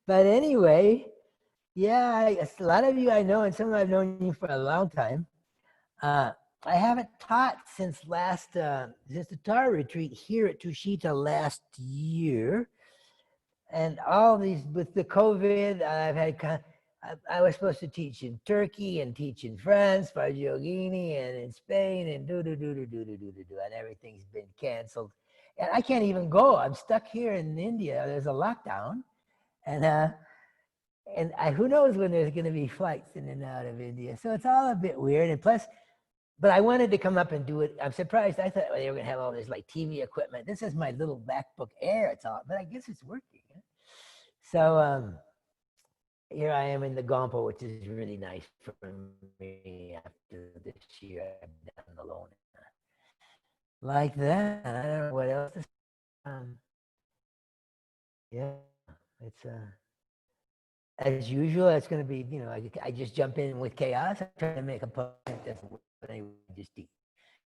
But anyway, yeah, a lot of you I know, and some of I've known you for a long time. Uh, I haven't taught since the Tara retreat here at Tushita last year, and all these with the COVID, I was supposed to teach in Turkey and teach in France, Fargiogini, and in Spain, and and everything's been canceled, and I can't even go. I'm stuck here in India. There's a lockdown, and who knows when there's going to be flights in and out of India. So it's all a bit weird. And plus, but I wanted to come up and do it. I'm surprised. I thought they were going to have all this like TV equipment. This is my little MacBook Air. It's all, but I guess it's working. So here I am in the Gompo, which is really nice for me after this year I've done alone. Like that. I don't know what else to say. Yeah, it's as usual, it's going to be, I just jump in with chaos. I try to make a point that's what I just do.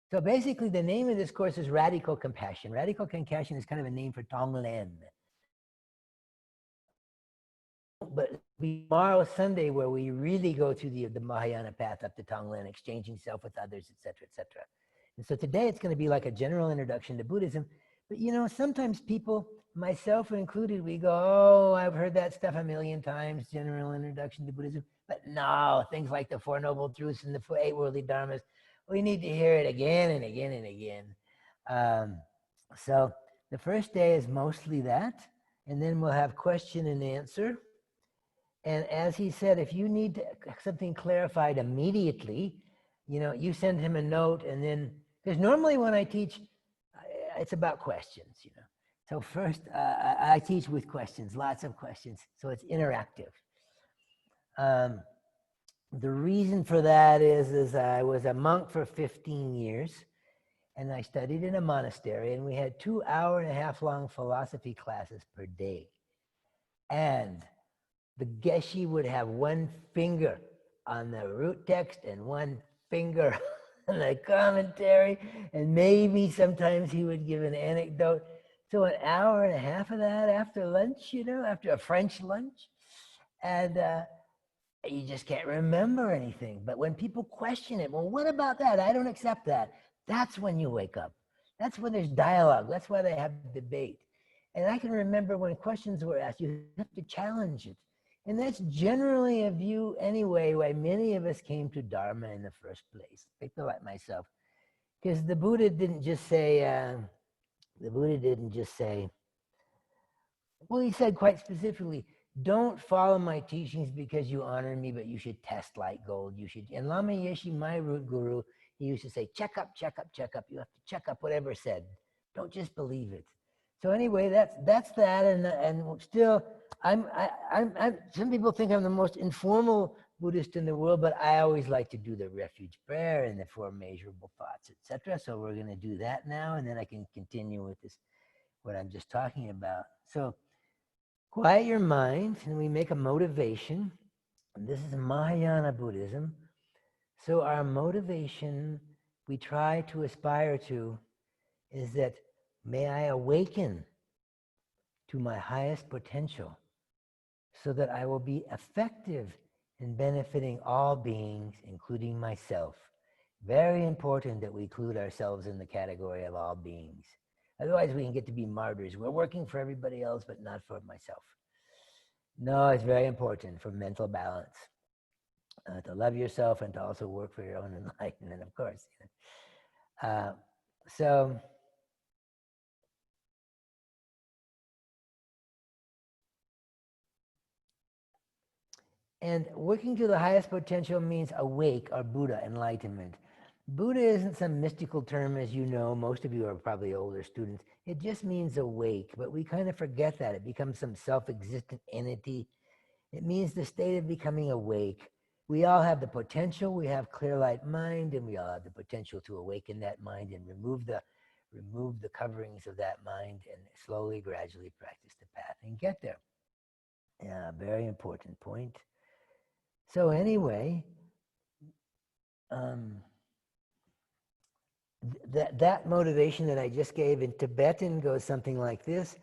So basically, the name of this course is Radical Compassion. Radical Compassion is kind of a name for Tonglen. But tomorrow, Sunday, where we really go through the Mahayana path up to Tonglen, exchanging self with others, etc., etc. And so today it's going to be like a general introduction to Buddhism. But sometimes people, myself included, we go, oh, I've heard that stuff a million times, general introduction to Buddhism. But no, things like the Four Noble Truths and the Eight Worldly Dharmas, we need to hear it again and again and again. So the first day is mostly that, and then we'll have question and answer. And as he said, if you need something clarified immediately, you send him a note, and then, because normally when I teach, it's about questions, So first, I teach with questions, lots of questions, so it's interactive. The reason for that is I was a monk for 15 years, and I studied in a monastery, and we had 2-hour-and-a-half-long philosophy classes per day. And the geshe would have one finger on the root text and one finger on the commentary, and maybe sometimes he would give an anecdote. So an hour and a half of that after lunch, after a French lunch, and you just can't remember anything. But when people question it, well, what about that? I don't accept that. That's when you wake up. That's when there's dialogue. That's why they have debate. And I can remember when questions were asked, you have to challenge it. And that's generally a view anyway why many of us came to Dharma in the first place, people like myself. Because the Buddha didn't just say, well, he said quite specifically, don't follow my teachings because you honor me, but you should test like gold. You should. And Lama Yeshe, my root guru, he used to say, check up, check up, check up. You have to check up whatever said. Don't just believe it. So anyway, that's that. And still, I'm some people think I'm the most informal Buddhist in the world, but I always like to do the refuge prayer and the four measurable thoughts, etc. So we're going to do that now, and then I can continue with this, what I'm just talking about. So quiet your mind, and we make a motivation. And this is Mahayana Buddhism. So our motivation, we try to aspire to, is that may I awaken to my highest potential so that I will be effective in benefiting all beings, including myself. Very important that we include ourselves in the category of all beings. Otherwise, we can get to be martyrs. We're working for everybody else, but not for myself. No, it's very important for mental balance. To love yourself and to also work for your own enlightenment, of course. So and working to the highest potential means awake or Buddha, enlightenment. Buddha isn't some mystical term, as you know. Most of you are probably older students. It just means awake, but we kind of forget that. It becomes some self-existent entity. It means the state of becoming awake. We all have the potential. We have clear light mind, and we all have the potential to awaken that mind and remove the coverings of that mind, and slowly, gradually practice the path and get there. Yeah, very important point. So anyway, that motivation that I just gave in Tibetan goes something like this.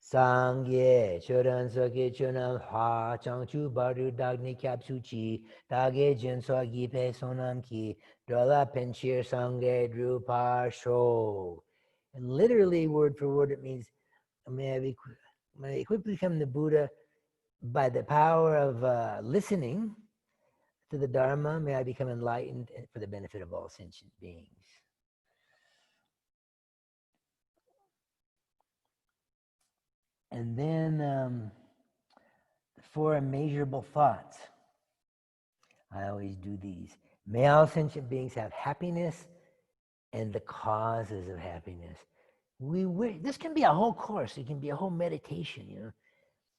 Sangye choran soke chonam ha changchu baru dagni kyapsu chi dage jin so gi pe sonam ki dola penchir sangye drupar sho. And literally, word for word, it means may I quickly become the Buddha by the power of listening to the Dharma. May I become enlightened for the benefit of all sentient beings. And then the four immeasurable thoughts. I always do these. May all sentient beings have happiness and the causes of happiness. We wish, this can be a whole course. It can be a whole meditation, you know.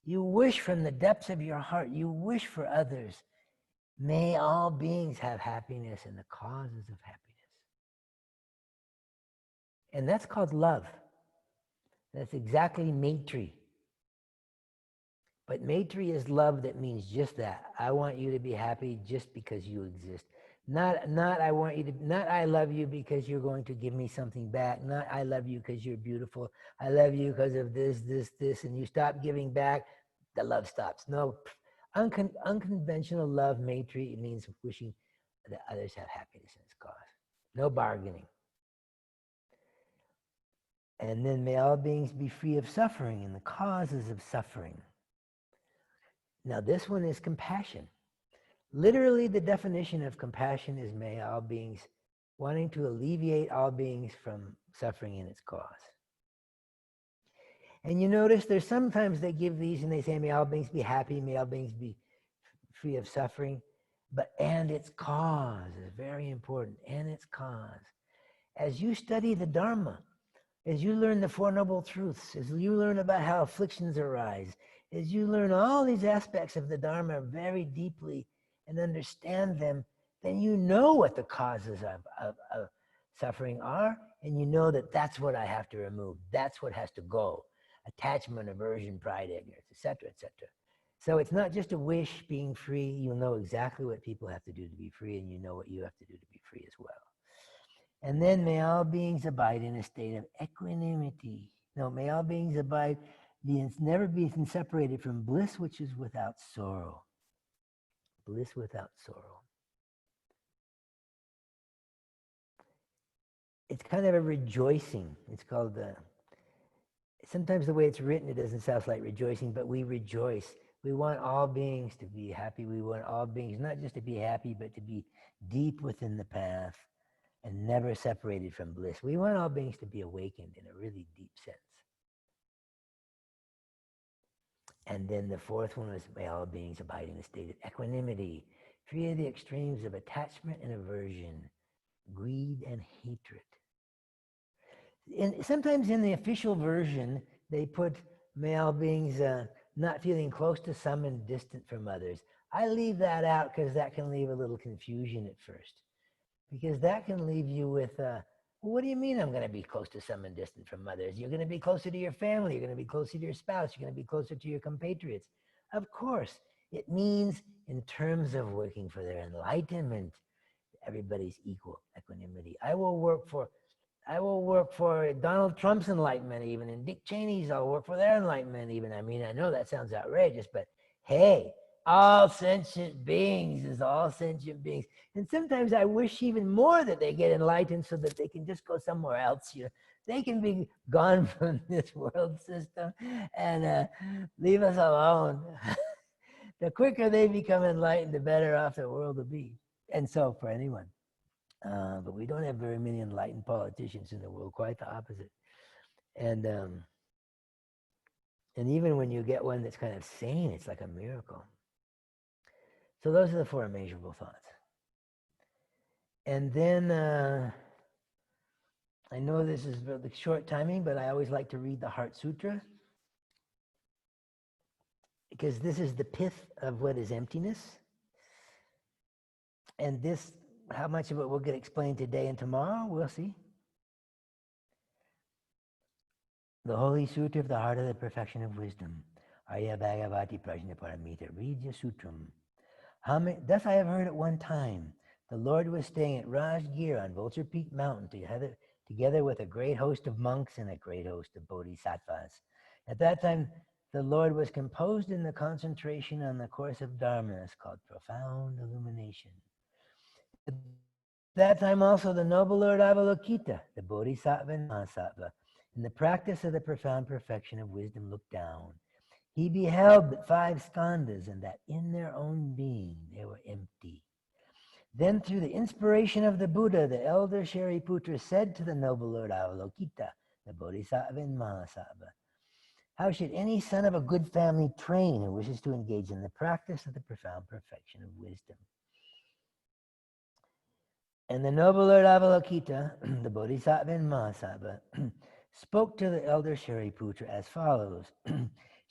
You wish from the depths of your heart, you wish for others. May all beings have happiness and the causes of happiness. And that's called love. That's exactly Maitri. But Maitri is love that means just that. I want you to be happy just because you exist. Not I want you to, not I love you because you're going to give me something back. Not I love you because you're beautiful. I love you because of this, and you stop giving back, the love stops. No, unconventional love, Maitri, it means wishing that others have happiness in its cause. No bargaining. And then may all beings be free of suffering and the causes of suffering. Now this one is compassion. Literally, the definition of compassion is may all beings wanting to alleviate all beings from suffering in its cause. And you notice there's sometimes they give these and they say, may all beings be happy, may all beings be free of suffering, but and its cause is very important, and its cause. As you study the Dharma, as you learn the Four Noble Truths, as you learn about how afflictions arise, as you learn all these aspects of the Dharma very deeply and understand them, then you know what the causes of suffering are, and you know that that's what I have to remove. That's what has to go. Attachment, aversion, pride, ignorance, etc., etc. So it's not just a wish being free. You'll know exactly what people have to do to be free, and you know what you have to do to be free as well. And then may all beings abide in a state of equanimity. No, may all beings abide, never be separated from bliss which is without sorrow. Bliss without sorrow. It's kind of a rejoicing. It's called, sometimes the way it's written, it doesn't sound like rejoicing, but we rejoice. We want all beings to be happy. We want all beings not just to be happy, but to be deep within the path and never separated from bliss. We want all beings to be awakened in a really deep sense. And then the fourth one is may all beings abide in a state of equanimity, free of the extremes of attachment and aversion, greed and hatred. And sometimes in the official version, they put may all beings not feeling close to some and distant from others. I leave that out because that can leave a little confusion at first. Because that can leave you with, well, what do you mean I'm going to be close to some and distant from others? You're going to be closer to your family. You're going to be closer to your spouse. You're going to be closer to your compatriots. Of course, it means in terms of working for their enlightenment, everybody's equal equanimity. I will work for Donald Trump's enlightenment even, and Dick Cheney's, I'll work for their enlightenment even. I mean, I know that sounds outrageous, but hey, all sentient beings is all sentient beings. And sometimes I wish even more that they get enlightened so that they can just go somewhere else. You know, they can be gone from this world system and leave us alone. The quicker they become enlightened, the better off the world will be. And so for anyone. But we don't have very many enlightened politicians in the world, quite the opposite. And even when you get one that's kind of sane, it's like a miracle. So those are the four immeasurable thoughts. And then I know this is really short timing, but I always like to read the Heart Sutra, because this is the pith of what is emptiness. And this, how much of it will get explained today and tomorrow, we'll see. The Holy Sutra of the Heart of the Perfection of Wisdom. Arya Bhagavati Prajnaparamita. Read the Sutram. Thus I have heard at one time, the Lord was staying at Rajgir on Vulture Peak Mountain together with a great host of monks and a great host of bodhisattvas. At that time, the Lord was composed in the concentration on the course of dharmas called profound illumination. At that time also the noble Lord Avalokita, the Bodhisattva and Mahasattva, in the practice of the profound perfection of wisdom looked down. He beheld but 5 skandhas, and that in their own being they were empty. Then through the inspiration of the Buddha, the elder Shariputra said to the noble Lord Avalokita, the Bodhisattva and Mahasattva, how should any son of a good family train who wishes to engage in the practice of the profound perfection of wisdom? And the noble Lord Avalokita, the Bodhisattva and Mahasattva, spoke to the elder Shariputra as follows.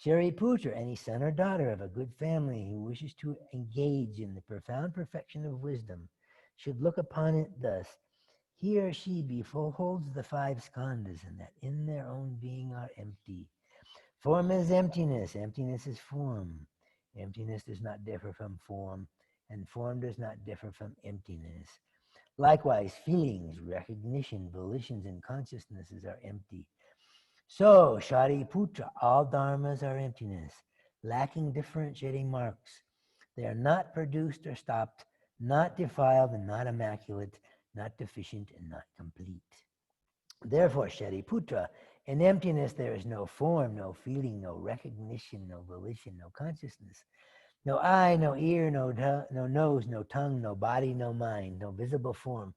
Shariputra, any son or daughter of a good family who wishes to engage in the profound perfection of wisdom, should look upon it thus. He or she beholds the 5 skandhas, and that in their own being are empty. Form is emptiness. Emptiness is form. Emptiness does not differ from form, and form does not differ from emptiness. Likewise, feelings, recognition, volitions, and consciousnesses are empty. So, Shariputra, all dharmas are emptiness, lacking differentiating marks. They are not produced or stopped, not defiled and not immaculate, not deficient and not complete. Therefore, Shariputra, in emptiness there is no form, no feeling, no recognition, no volition, no consciousness. No eye, no ear, no nose, no tongue, no body, no mind, no visible form,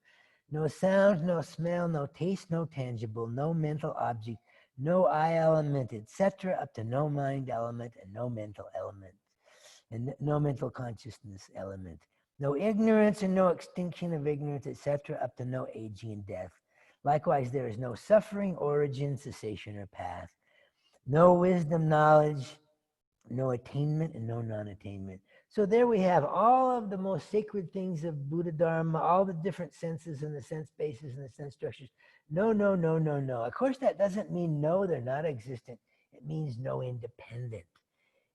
no sound, no smell, no taste, no tangible, no mental object, no eye element, etc., up to no mind element and no mental element, and no mental consciousness element. No ignorance and no extinction of ignorance, etc., up to no aging and death. Likewise, there is no suffering, origin, cessation, or path. No wisdom, knowledge, no attainment, and no non-attainment. So there we have all of the most sacred things of Buddha Dharma, all the different senses and the sense bases and the sense structures. No, no, no, no, no. Of course, that doesn't mean no, they're not existent. It means no independent.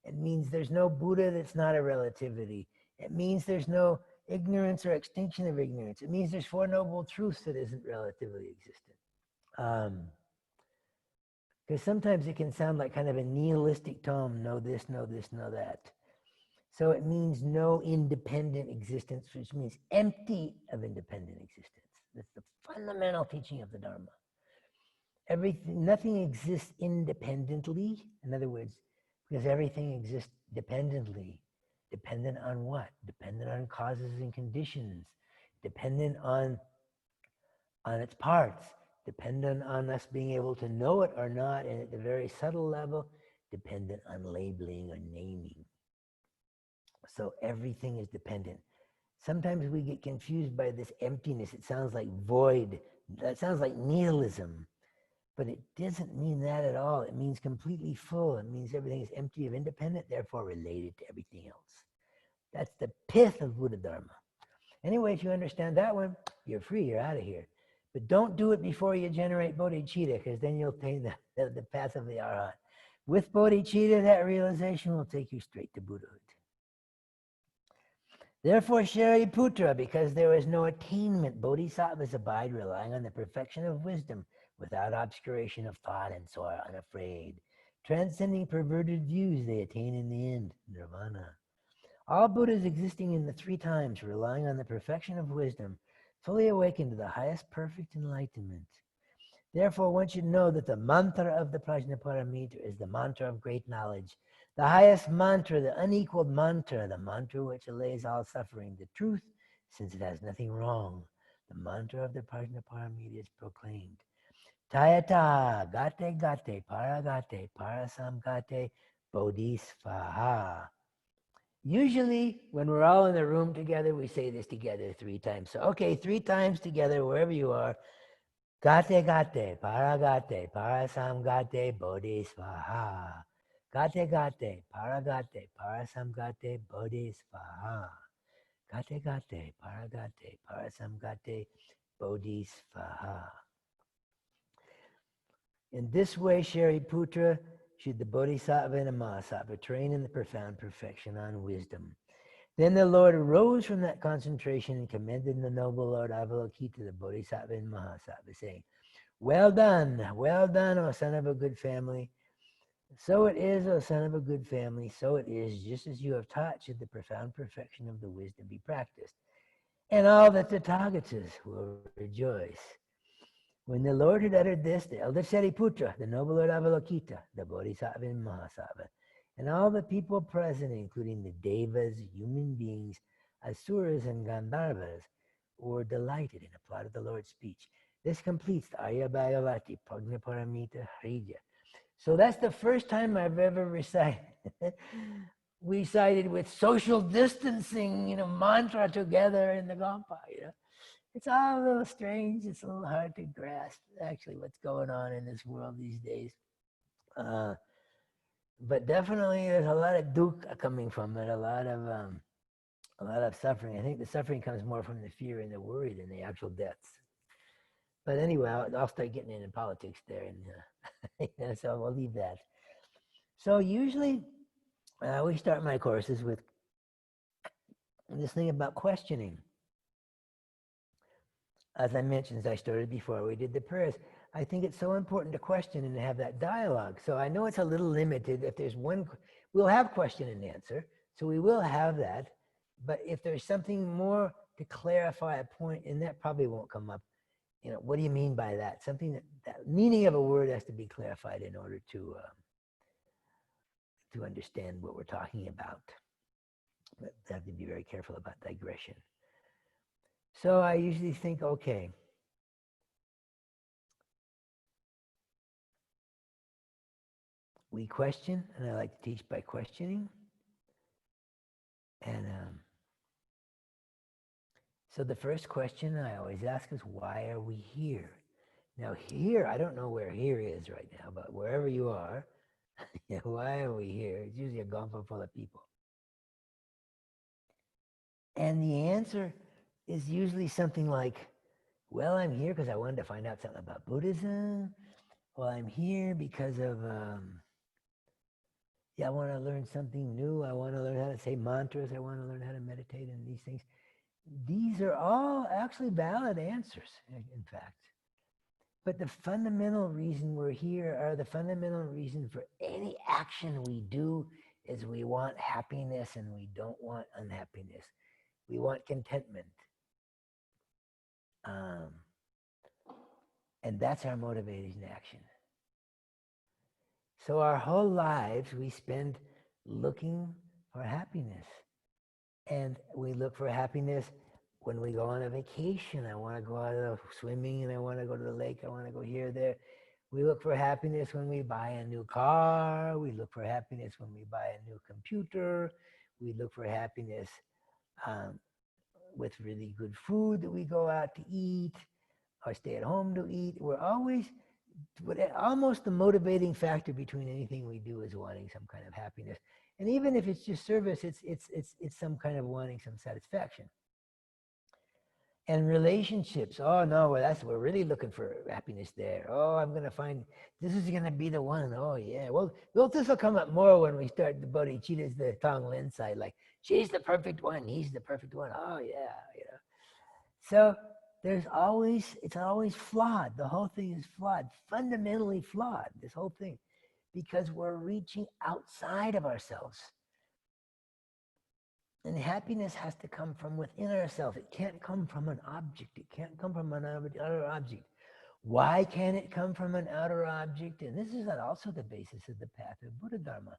It means there's no Buddha that's not a relativity. It means there's no ignorance or extinction of ignorance. It means there's 4 noble truths that isn't relatively existent. Because sometimes it can sound like kind of a nihilistic tone, no this, no this, no that. So it means no independent existence, which means empty of independent existence. That's the fundamental teaching of the Dharma. Nothing exists independently. In other words, because everything exists dependently. Dependent on what? Dependent on causes and conditions. Dependent on its parts. Dependent on us being able to know it or not, and at the very subtle level, dependent on labeling or naming. So everything is dependent. Sometimes we get confused by this emptiness. It sounds like void. That sounds like nihilism. But it doesn't mean that at all. It means completely full. It means everything is empty of independent, therefore related to everything else. That's the pith of Buddha Dharma. Anyway, if you understand that one, you're free, you're out of here. But don't do it before you generate bodhicitta, because then you'll take the path of the Arhat. With bodhicitta, that realization will take you straight to Buddhahood. Therefore, Shariputra, because there is no attainment, bodhisattvas abide relying on the perfection of wisdom without obscuration of thought and so are unafraid. Transcending perverted views, they attain in the end, nirvana. All Buddhas existing in the 3 times, relying on the perfection of wisdom, fully awakened to the highest perfect enlightenment. Therefore, one should know that the mantra of the Prajnaparamita is the mantra of great knowledge, the highest mantra, the unequaled mantra, the mantra which allays all suffering, the truth, since it has nothing wrong. The mantra of the Prajnaparamita is proclaimed. Tayata, gate gate, paragate, parasamgate, bodhisvaha. Usually, when we're all in the room together, we say this together 3 times. So, okay, 3 times together, wherever you are. Gate gate, paragate, parasamgate, bodhisvaha. Gate gate, paragate, parasamgate, bodhisvaha. Gate gate, paragate, parasamgate, bodhisvaha. In this way, Shariputra, should the Bodhisattva and the Mahasattva train in the profound perfection on wisdom. Then the Lord arose from that concentration and commended the noble Lord Avalokita, the Bodhisattva and Mahasattva, saying, well done, O son of a good family. So it is, O son of a good family, so it is, just as you have taught, should the profound perfection of the wisdom be practiced. And all the Tathagatas will rejoice. When the Lord had uttered this, the elder Sariputra, the noble Lord Avalokita, the Bodhisattva and Mahasattva, and all the people present, including the Devas, human beings, Asuras, and Gandharvas, were delighted and applauded the Lord's speech. This completes the Arya Bhagavati Prajnaparamita Hridya. So that's the first time I've ever recited. We recited with social distancing, mantra together in the Gampa, It's all a little strange. It's a little hard to grasp actually what's going on in this world these days. But definitely there's a lot of dukkha coming from it, a lot of suffering. I think the suffering comes more from the fear and the worry than the actual deaths. But anyway, I'll start getting into politics there, and so we'll leave that. So usually we start my courses with this thing about questioning. As I mentioned, as I started before, we did the prayers. I think it's so important to question and to have that dialogue. So I know it's a little limited. If there's one, we'll have question and answer. So we will have that. But if there's something more to clarify a point, and that probably won't come up, what do you mean by that? Something that meaning of a word has to be clarified in order to understand what we're talking about. But I have to be very careful about digression. So I usually think, okay, we question, and I like to teach by questioning. And so the first question I always ask is, why are we here? Now here, I don't know where here is right now, but wherever you are, why are we here? It's usually a gompa full of people. And the answer is usually something like, well, I'm here because I wanted to find out something about Buddhism. Well, I'm here because of, I want to learn something new. I want to learn how to say mantras. I want to learn how to meditate and these things. These are all actually valid answers, in fact. But the fundamental reason we're here, or the fundamental reason for any action we do, is we want happiness and we don't want unhappiness. We want contentment. And that's our motivating action. So our whole lives we spend looking for happiness. And we look for happiness when we go on a vacation. I want to go out swimming and I want to go to the lake. I want to go here, there. We look for happiness when we buy a new car. We look for happiness when we buy a new computer. We look for happiness with really good food that we go out to eat or stay at home to eat. We're always, almost the motivating factor between anything we do is wanting some kind of happiness. And even if it's just service, it's some kind of wanting some satisfaction. And relationships, oh no, we're really looking for happiness there. Oh, I'm going to find, this is going to be the one. Oh yeah, well this will come up more when we start the bodhicitta's, the Tonglen side, like she's the perfect one, he's the perfect one. Oh yeah, So it's always flawed. The whole thing is flawed, fundamentally flawed, this whole thing, because we're reaching outside of ourselves. And happiness has to come from within ourselves. It can't come from an object. It can't come from an outer object. Why can't it come from an outer object? And this is also the basis of the path of Buddha Dharma.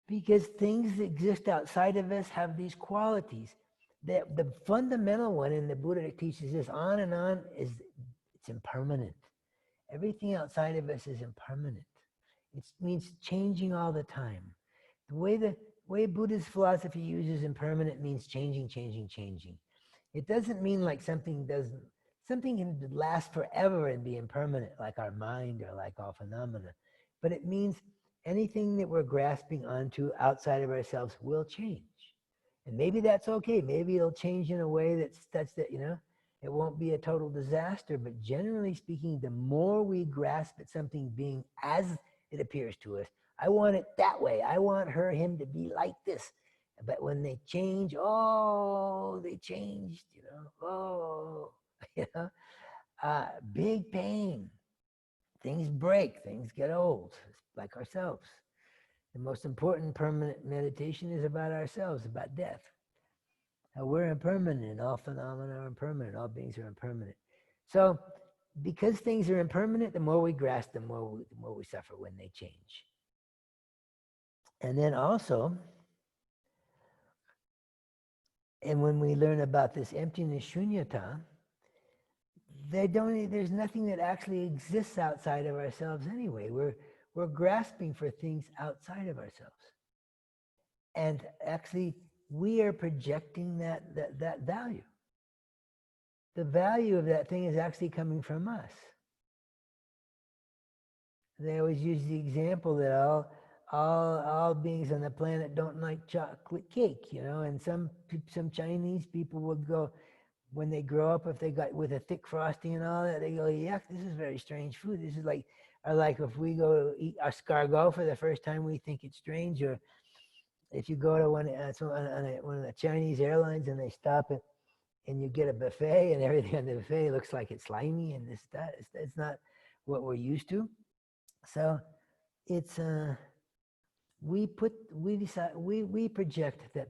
Because things that exist outside of us have these qualities. The fundamental one, and the Buddha teaches this on and on, is it's impermanent. Everything outside of us is impermanent. It means changing all the time. The way Buddhist philosophy uses impermanent means changing. It doesn't mean like something can last forever and be impermanent, like our mind or like all phenomena. But it means anything that we're grasping onto outside of ourselves will change. And maybe that's okay. Maybe it'll change in a way that's such that, it won't be a total disaster. But generally speaking, the more we grasp at something being as it appears to us, I want it that way. I want him to be like this. But when they change, they changed, big pain. things break, things get old, like ourselves. The most important permanent meditation is about ourselves, about death. How we're impermanent, all phenomena are impermanent, all beings are impermanent. So, because things are impermanent, the more we grasp, the more we suffer when they change. And then also, and when we learn about this emptiness, shunyata, there's nothing that actually exists outside of ourselves anyway. We're grasping for things outside of ourselves. And actually, we are projecting that value. The value of that thing is actually coming from us. They always use the example that all beings on the planet don't like chocolate cake, and some Chinese people would go, when they grow up, if they got with a thick frosting and all that, they go, yuck, this is very strange food. This is like if we go eat escargot for the first time, we think it's strange. Or if you go to one of the Chinese airlines and they stop it and you get a buffet and everything on the buffet looks like it's slimy and it's not what we're used to. So it's we project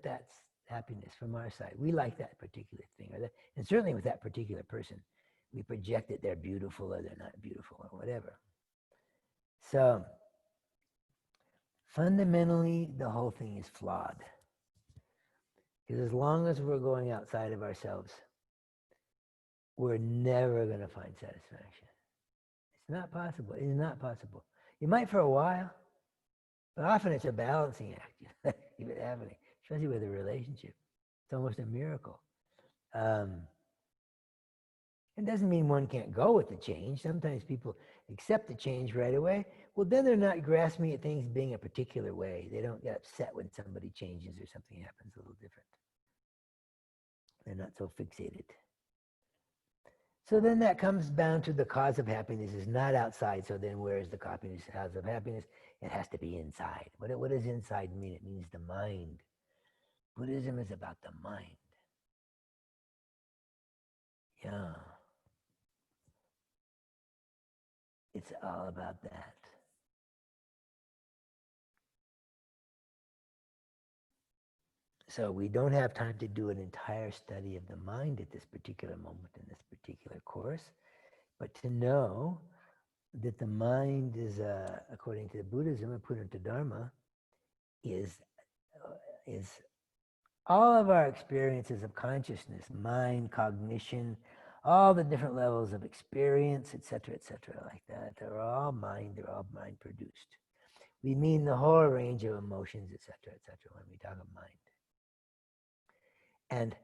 that's happiness from our side. We like that particular thing, and certainly with that particular person, we project that they're beautiful or they're not beautiful or whatever. So fundamentally, the whole thing is flawed. Because as long as we're going outside of ourselves, we're never going to find satisfaction. It's not possible. It is not possible. You might for a while, but often it's a balancing act. Keep it happening, especially with a relationship. It's almost a miracle. It doesn't mean one can't go with the change. Sometimes people accept the change right away. Well, then they're not grasping at things being a particular way. They don't get upset when somebody changes or something happens a little different. They're not so fixated. So then that comes down to the cause of happiness is not outside. So then where is the cause of happiness? It has to be inside. What does inside mean? It means the mind. Buddhism is about the mind. Yeah. It's all about that. So we don't have time to do an entire study of the mind at this particular moment in this particular course, but to know that the mind is, according to Buddhism, according to Dharma, is all of our experiences of consciousness, mind, cognition, all the different levels of experience, etc., like that. They're all mind produced. We mean the whole range of emotions, etc., when we talk of mind. And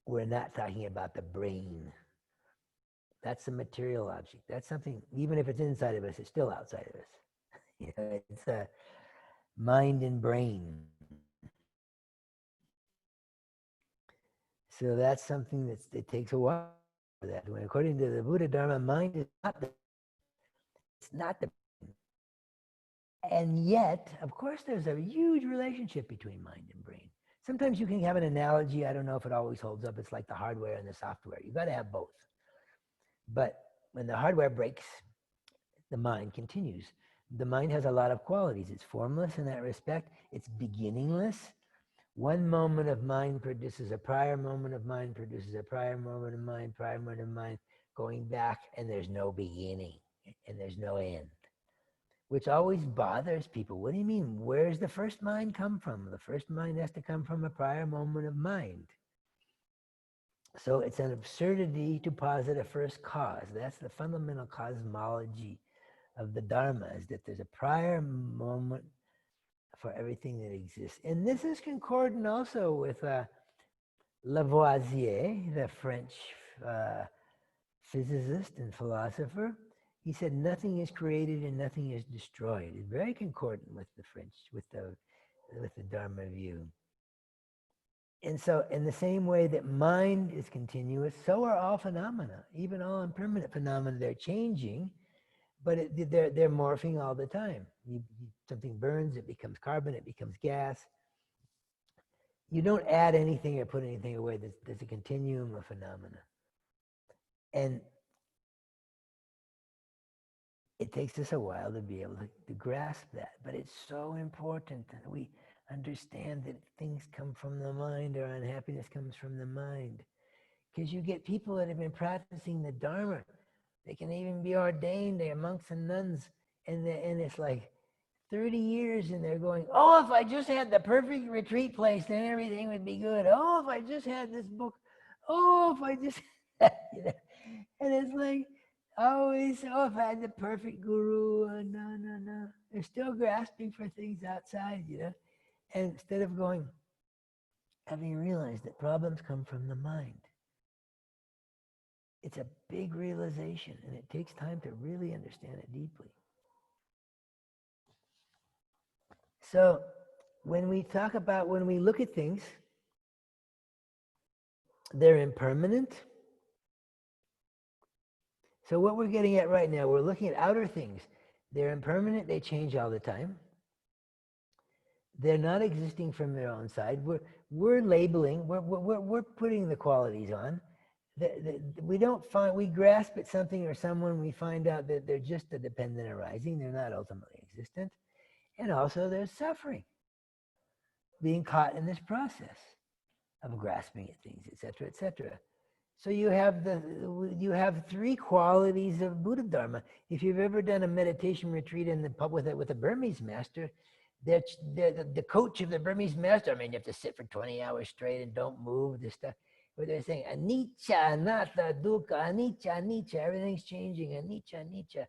we're not talking about the brain. That's a material object. That's something, even if it's inside of us, it's still outside of us. It's a mind and brain. So that's something it takes a while for that. When according to the Buddha Dharma, mind is not the brain. And yet, of course, there's a huge relationship between mind and brain. Sometimes you can have an analogy. I don't know if it always holds up. It's like the hardware and the software. You got to have both. But when the hardware breaks, the mind continues. The mind has a lot of qualities. It's formless in that respect. It's beginningless. One moment of mind produces a prior moment of mind, produces a prior moment of mind, prior moment of mind, going back, and there's no beginning, and there's no end, which always bothers people. What do you mean? Where's the first mind come from? The first mind has to come from a prior moment of mind. So it's an absurdity to posit a first cause. That's the fundamental cosmology of the Dharma, is that there's a prior moment for everything that exists. And this is concordant also with Lavoisier, the French physicist and philosopher. He said, nothing is created and nothing is destroyed. It's very concordant with the French, with the Dharma view. And so in the same way that mind is continuous, so are all phenomena, even all impermanent phenomena. They're changing, but they're morphing all the time. Something burns, it becomes carbon, it becomes gas. You don't add anything or put anything away. There's a continuum of phenomena. And it takes us a while to be able to grasp that. But it's so important that we understand that things come from the mind, or unhappiness comes from the mind. Because you get people that have been practicing the Dharma. They can even be ordained, they're monks and nuns, and it's like 30 years and they're going, oh, if I just had the perfect retreat place, then everything would be good. Oh, if I just had this book. Oh, if I just, you know? And it's like, always, oh, if I had the perfect guru, no, no, no. They're still grasping for things outside, you know? And instead of going, having realized that problems come from the mind. It's a big realization, and it takes time to really understand it deeply. So when we talk about, when we look at things, they're impermanent. So what we're getting at right now, we're looking at outer things. They're impermanent, they change all the time. They're not existing from their own side. We're labeling, we're putting the qualities on. We don't find, we grasp at something or someone, we find out that they're just a dependent arising, they're not ultimately existent. And also there's suffering, being caught in this process of grasping at things, etc., etc. So you have three qualities of Buddha Dharma. If you've ever done a meditation retreat in the pub with a Burmese master, the coach of the Burmese master, I mean, you have to sit for 20 hours straight and don't move, this stuff, where they're saying, anicca, anatta, dukkha, anicca, anicca, everything's changing, anicca, anicca.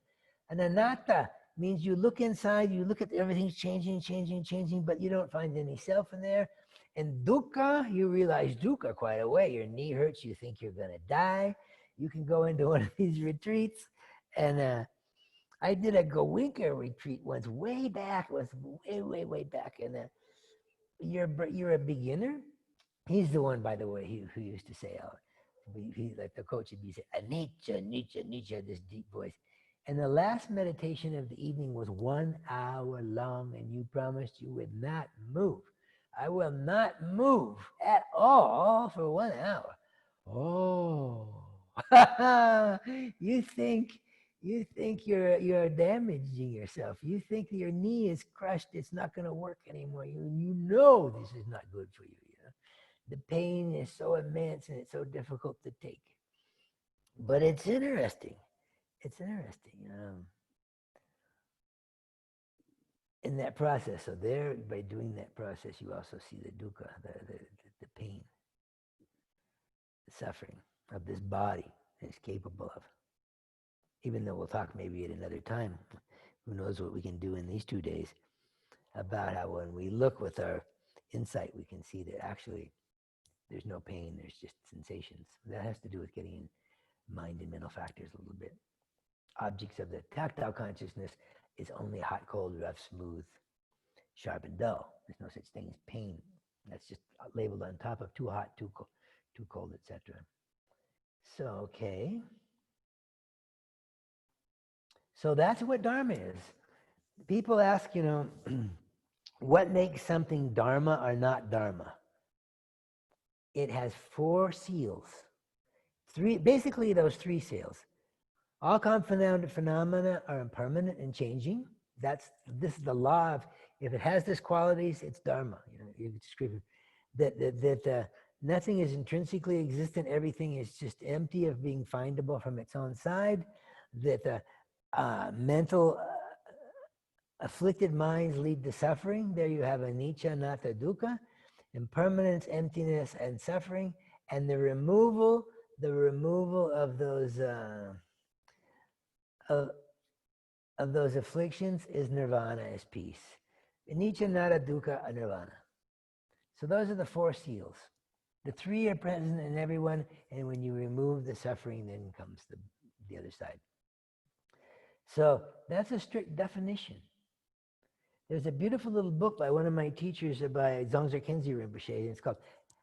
And anatta means you look inside, you look at everything's changing, changing, changing, but you don't find any self in there. And dukkha, you realize dukkha quite a way. Your knee hurts, you think you're going to die. You can go into one of these retreats. And I did a Goenka retreat once, way back, it was way back. And you're a beginner. He's the one, by the way, who used to say, he like the coach would be saying, anicca, anicca, anicca, this deep voice. And the last meditation of the evening was 1 hour long, and you promised you would not move. I will not move at all for 1 hour. Oh, you think you're damaging yourself. You think your knee is crushed. It's not going to work anymore. You know this is not good for you. You know, the pain is so immense and it's so difficult to take. But it's interesting. It's interesting. In that process, so there, by doing that process, you also see the dukkha, the pain, the suffering of this body is capable of. Even though we'll talk maybe at another time, who knows what we can do in these 2 days about how when we look with our insight, we can see that actually there's no pain, there's just sensations. That has to do with getting in mind and mental factors a little bit. Objects of the tactile consciousness is only hot, cold, rough, smooth, sharp, and dull. There's no such thing as pain. That's just labeled on top of too hot, too cold, etc. So, okay. So that's what Dharma is. People ask, what makes something Dharma or not Dharma? It has 4 seals. Basically those 3 seals. All confounded phenomena are impermanent and changing. This is the law of, if it has these qualities, it's Dharma. You describe that nothing is intrinsically existent. Everything is just empty of being findable from its own side. That the mental afflicted minds lead to suffering. There you have anicca, anatta, dukkha, impermanence, emptiness, and suffering, and the removal of those of those afflictions is nirvana, is peace. Anicca, anatta, dukkha, nirvana. So those are the 4 seals. The 3 are present in everyone, and when you remove the suffering, then comes the other side. So that's a strict definition. There's a beautiful little book by one of my teachers, by Dzongzar Khyentse Rinpoche, and it's called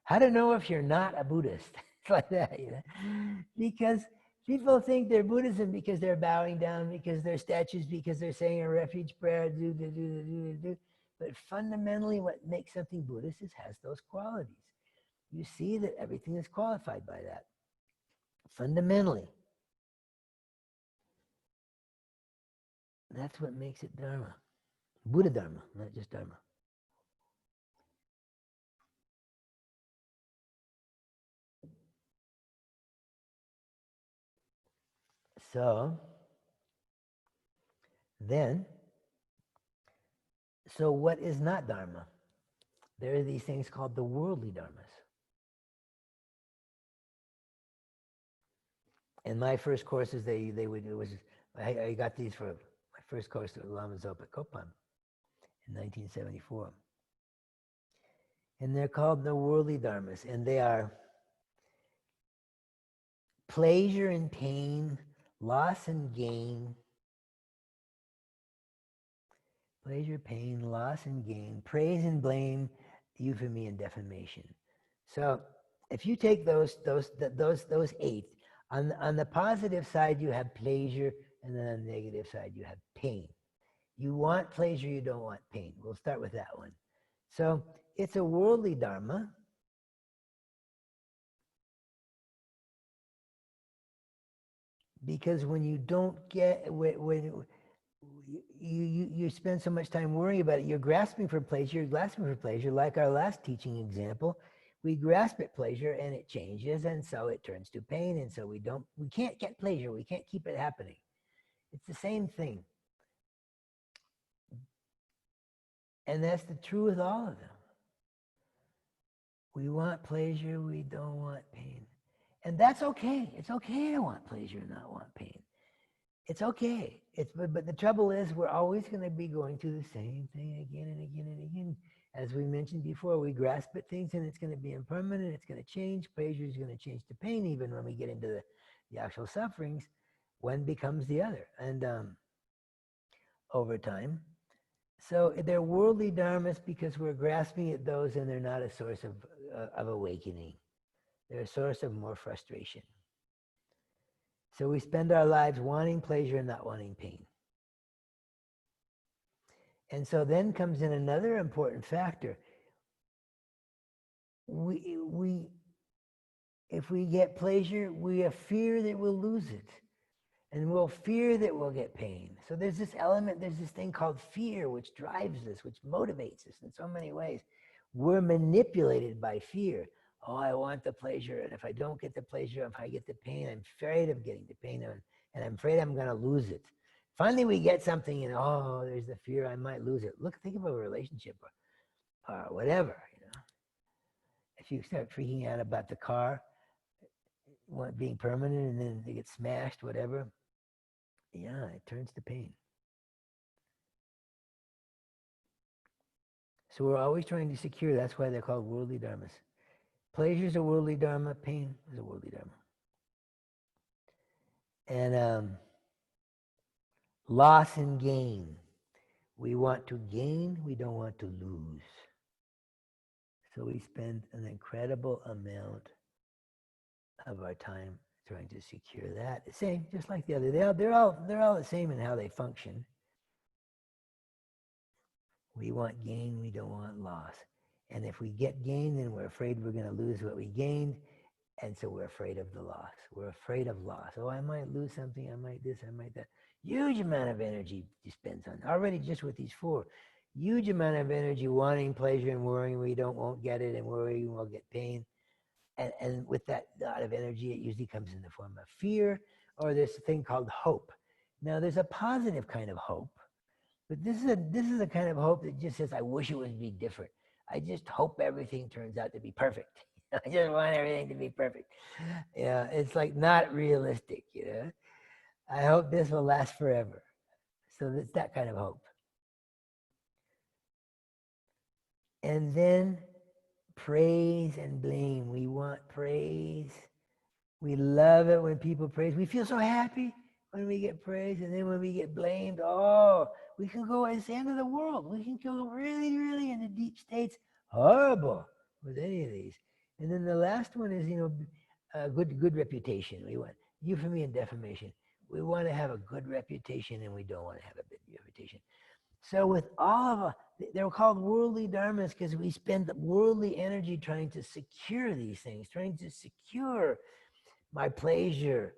How to Know If You're Not a Buddhist. It's like that, because people think they're Buddhism because they're bowing down, because they're statues, because they're saying a refuge prayer, do. But fundamentally, what makes something Buddhist has those qualities. You see that everything is qualified by that. Fundamentally. That's what makes it Dharma. Buddha Dharma, not just Dharma. So then, so what is not Dharma? There are these things called the worldly Dharmas. In my first courses, I got these for my first course at Lama Zopa Kopan in 1974. And they're called the worldly dharmas, and they are pleasure and pain, loss and gain, pleasure, pain, loss and gain, praise and blame, euphony and defamation. So if you take those 8, on the positive side you have pleasure, and then on the negative side you have pain. You want pleasure, you don't want pain. We'll start with that one. So it's a worldly dharma. Because when you don't get, when you spend so much time worrying about it, you're grasping for pleasure, like our last teaching example. We grasp at pleasure and it changes, and so it turns to pain, and so we can't get pleasure, we can't keep it happening. It's the same thing. And that's the truth with all of them. We want pleasure, we don't want pain. And that's okay. It's okay to want pleasure and not want pain. It's okay. But the trouble is we're always going to be going through the same thing again and again and again. As we mentioned before, we grasp at things and it's going to be impermanent. It's going to change. Pleasure is going to change to pain. Even when we get into the actual sufferings, one becomes the other. And over time. So they're worldly dharmas because we're grasping at those and they're not a source of awakening. They're a source of more frustration. So we spend our lives wanting pleasure and not wanting pain. And so then comes in another important factor. If we get pleasure, we have fear that we'll lose it. And we'll fear that we'll get pain. So there's this element, there's this thing called fear, which drives us, which motivates us in so many ways. We're manipulated by fear. Oh, I want the pleasure, and if I don't get the pleasure, if I get the pain, I'm afraid of getting the pain, and I'm afraid I'm going to lose it. Finally, we get something, and oh, there's the fear I might lose it. Look, think of a relationship or whatever. If you start freaking out about the car being permanent, and then they get smashed, whatever, yeah, it turns to pain. So we're always trying to secure. That's why they're called worldly dharmas. Pleasure is a worldly dharma. Pain is a worldly dharma. And loss and gain. We want to gain. We don't want to lose. So we spend an incredible amount of our time trying to secure that. Same, just like the other. They're all the same in how they function. We want gain, we don't want loss. And if we get gain, then we're afraid we're going to lose what we gained. And so we're afraid of the loss. We're afraid of loss. Oh, I might lose something. I might this, I might that. Huge amount of energy spends on already just with these 4. Huge amount of energy wanting pleasure and worrying we won't get it, and worrying we'll get pain. And with that lot of energy, it usually comes in the form of fear or this thing called hope. Now, there's a positive kind of hope. But this is a kind of hope that just says, I wish it would be different. I just hope everything turns out to be perfect. I just want everything to be perfect. Yeah, it's like not realistic, I hope this will last forever. So it's that kind of hope. And then praise and blame. We want praise. We love it when people praise. We feel so happy when we get praise. And then when we get blamed, oh, we can go, it's the end of the world. We can go really, really into deep states. Horrible with any of these. And then the last one is, good reputation. We want euphony and defamation. We want to have a good reputation, and we don't want to have a bad reputation. So with all of they're called worldly dharmas because we spend worldly energy trying to secure these things, trying to secure my pleasure,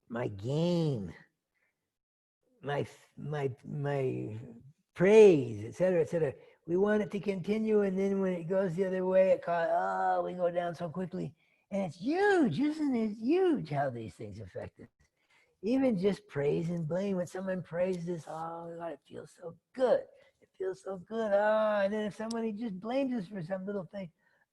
my gain, my praise, etc., etc. We want it to continue, and then when it goes the other way, we go down so quickly. And it's huge, isn't it? It's huge how these things affect us. Even just praise and blame. When someone praises, oh God, it feels so good. It feels so good. Oh, and then if somebody just blames us for some little thing,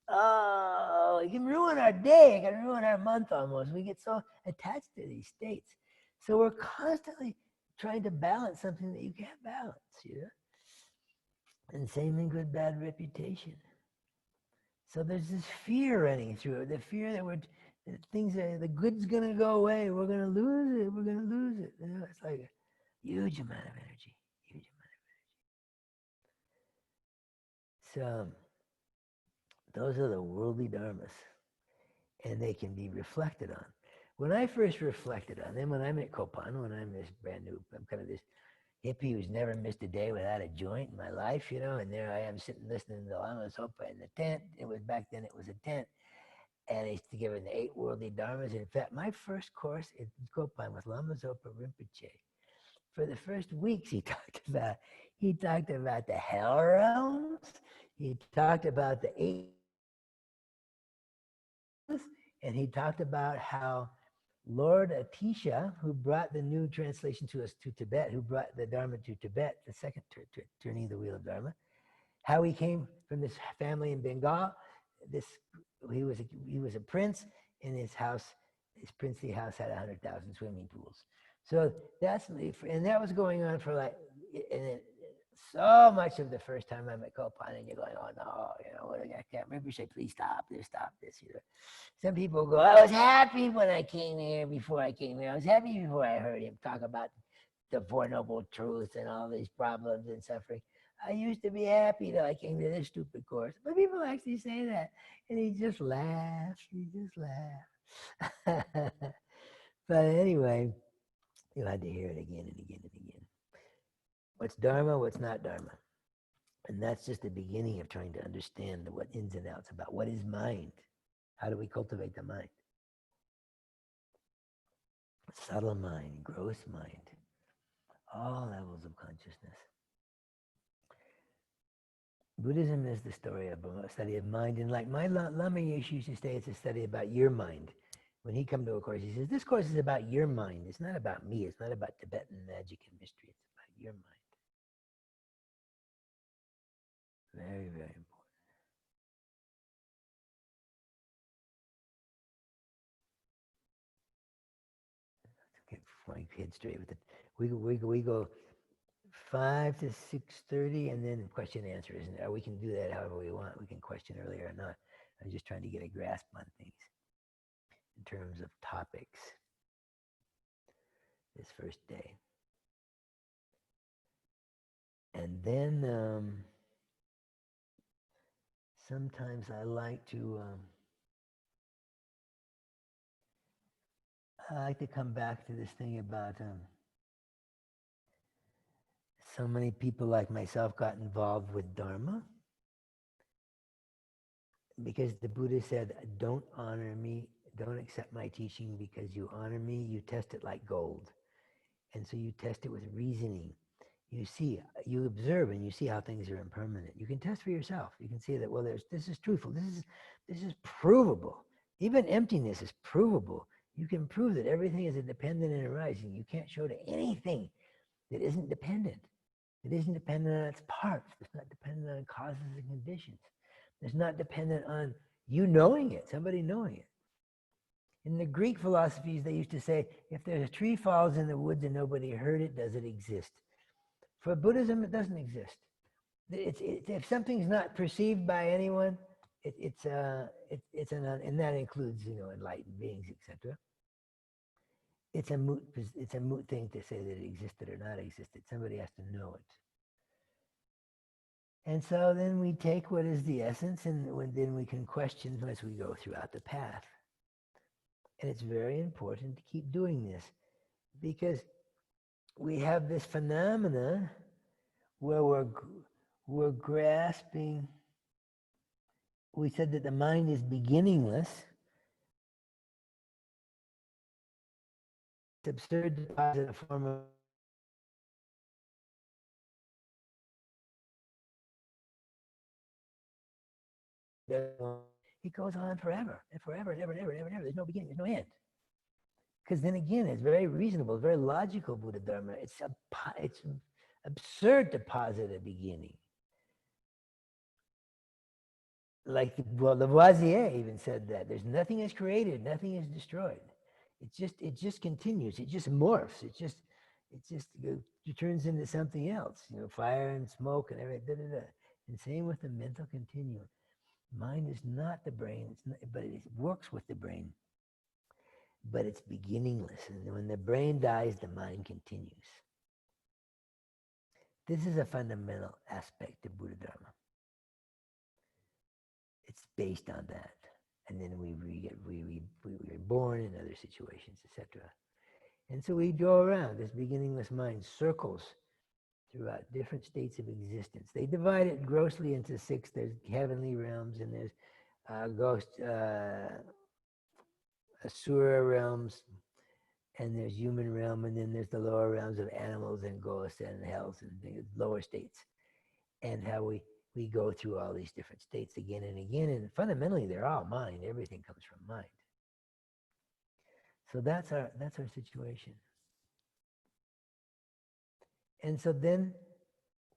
oh, it can ruin our day. It can ruin our month almost. We get so attached to these states. So we're constantly trying to balance something that you can't balance, you know? And same thing with bad reputation. So there's this fear running through it, the fear that the good's gonna go away, we're gonna lose it, we're gonna lose it. You know, it's like a huge amount of energy, huge amount of energy. So those are the worldly dharmas, and they can be reflected on. When I first reflected on them, when I met Kopan, when I'm this brand new, I'm kind of this hippie who's never missed a day without a joint in my life, you know, and there I am sitting listening to Lama Zopa in the tent. It was back then, it was a tent. And I used to give it the 8 worldly dharmas. In fact, my first course in Kopan with Lama Zopa Rinpoche, for the first weeks he talked about the hell realms, he talked about the 8, and he talked about how Lord Atisha, who brought the new translation to us to Tibet, who brought the Dharma to Tibet, the second turning of the wheel of Dharma, how he came from this family in Bengal. He was a prince, and his princely house had 100,000 swimming pools. So and that was going on for like, and then so much of the first time I met Kopan, and you're going, oh no, you know, I can't remember. Say, please stop this, you know. Some people go, I was happy when I came here. Before I came here, I was happy before I heard him talk about the Four Noble Truths and all these problems and suffering. I used to be happy till I came to this stupid course. But people actually say that. And he just laughs. But anyway, you had to hear it again and again and again. What's Dharma, what's not Dharma? And that's just the beginning of trying to understand what ins and outs about what is mind. How do we cultivate the mind? Subtle mind, gross mind, all levels of consciousness. Buddhism is the story of a study of mind, and like my Lama Yeshe used to say, it's a study about your mind. When he come to a course, he says, this course is about your mind. It's not about me. It's not about Tibetan magic and mystery. It's about your mind. Very, very important. Get my head straight with it. We go 5 to 6:30, and then question and answer, isn't it? We can do that however we want. We can question earlier or not. I'm just trying to get a grasp on things in terms of topics this first day. And then sometimes I like to come back to this thing about so many people like myself got involved with Dharma because the Buddha said, don't honor me, don't accept my teaching because you honor me, you test it like gold. And so you test it with reasoning. You observe and you see how things are impermanent. You can test for yourself. You can see that, well, this is truthful. This is provable. Even emptiness is provable. You can prove that everything is a dependent and arising. You can't show to anything that isn't dependent. It isn't dependent on its parts. It's not dependent on causes and conditions. It's not dependent on you knowing it, somebody knowing it. In the Greek philosophies, they used to say, if there's a tree falls in the woods and nobody heard it, does it exist? For Buddhism, it doesn't exist. If something's not perceived by anyone, and that includes, you know, enlightened beings, etc. It's a moot thing to say that it existed or not existed. Somebody has to know it. And so then we take what is the essence, and then we can question as we go throughout the path. And it's very important to keep doing this because we have this phenomena where we're grasping. We said that the mind is beginningless. It's absurd to posit a form of It goes on forever and forever and ever and ever and ever and ever. There's no beginning, there's no end. Because then again, it's very reasonable, very logical Buddha Dharma. It's absurd to posit a beginning. Like, well, Lavoisier even said that there's nothing is created, nothing is destroyed. It just continues. It just morphs. It turns into something else. Fire and smoke and everything. Da, da, da. And same with the mental continuum. Mind is not the brain, but it works with the brain. But it's beginningless. And when the brain dies, the mind continues. This is a fundamental aspect of Buddha Dharma. It's based on that. And then we are born in other situations, etc. And so we go around. This beginningless mind circles throughout different states of existence. They divide it grossly into 6. There's heavenly realms, and there's asura realms, and there's human realm, and then there's the lower realms of animals and ghosts and hells and lower states. And how we go through all these different states again and again, and fundamentally they're all mind. Everything comes from mind. So that's our situation. And so then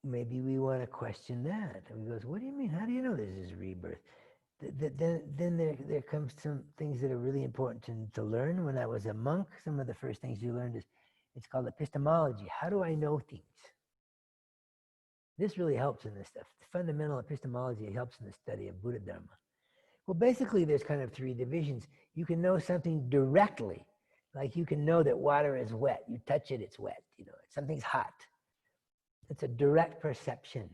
maybe we want to question that. And we goes, what do you mean? How do you know this is rebirth? Then there comes some things that are really important to learn. When I was a monk, some of the first things you learned is, it's called epistemology. How do I know things? This really helps in this stuff. Fundamental epistemology helps in the study of Buddha Dharma. Well, basically, there's kind of 3 divisions. You can know something directly, like you can know that water is wet. You touch it, it's wet. Something's hot. It's a direct perception.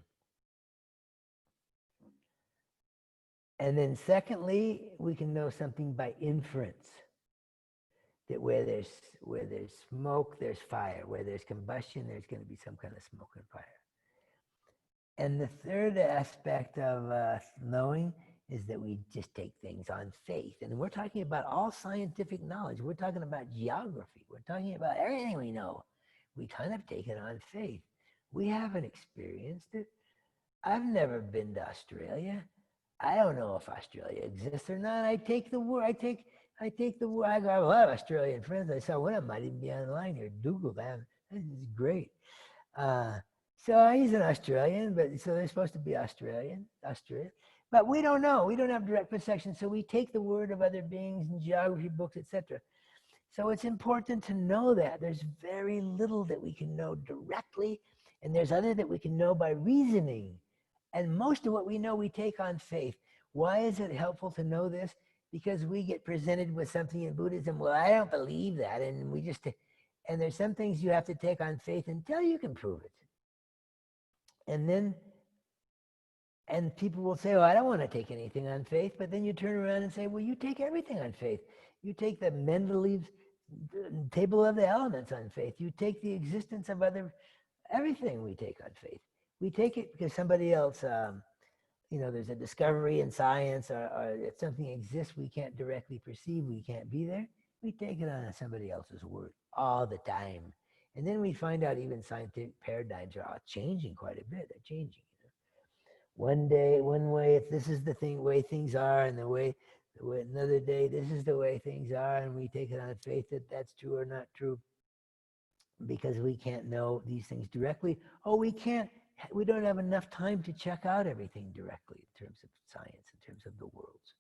And then secondly, we can know something by inference. That where there's smoke, there's fire. Where there's combustion, there's going to be some kind of smoke and fire. And the third aspect of knowing is that we just take things on faith. And we're talking about all scientific knowledge. We're talking about geography. We're talking about everything we know. We kind of take it on faith. We haven't experienced it. I've never been to Australia. I don't know if Australia exists or not. I take the word. I take the word. I got a lot of Australian friends. I saw one of them might even be online here. Google that. This is great. So he's an Australian, but so they're supposed to be Australia. But we don't know. We don't have direct perception. So we take the word of other beings in geography books, etc. So it's important to know that there's very little that we can know directly, and there's other that we can know by reasoning. And most of what we know, we take on faith. Why is it helpful to know this? Because we get presented with something in Buddhism. Well, I don't believe that. And there's some things you have to take on faith until you can prove it. And people will say, oh, I don't want to take anything on faith. But then you turn around and say, well, you take everything on faith. You take the Mendeleev's table of the elements on faith. You take the existence of everything we take on faith. We take it because somebody else, there's a discovery in science, or if something exists we can't directly perceive, we can't be there. We take it on somebody else's word all the time. And then we find out even scientific paradigms are all changing quite a bit. They're changing. One day, one way, this is the way things are, and another day, this is the way things are, and we take it on faith that that's true or not true, because we can't know these things directly. We don't have enough time to check out everything directly in terms of science, in terms of the worlds.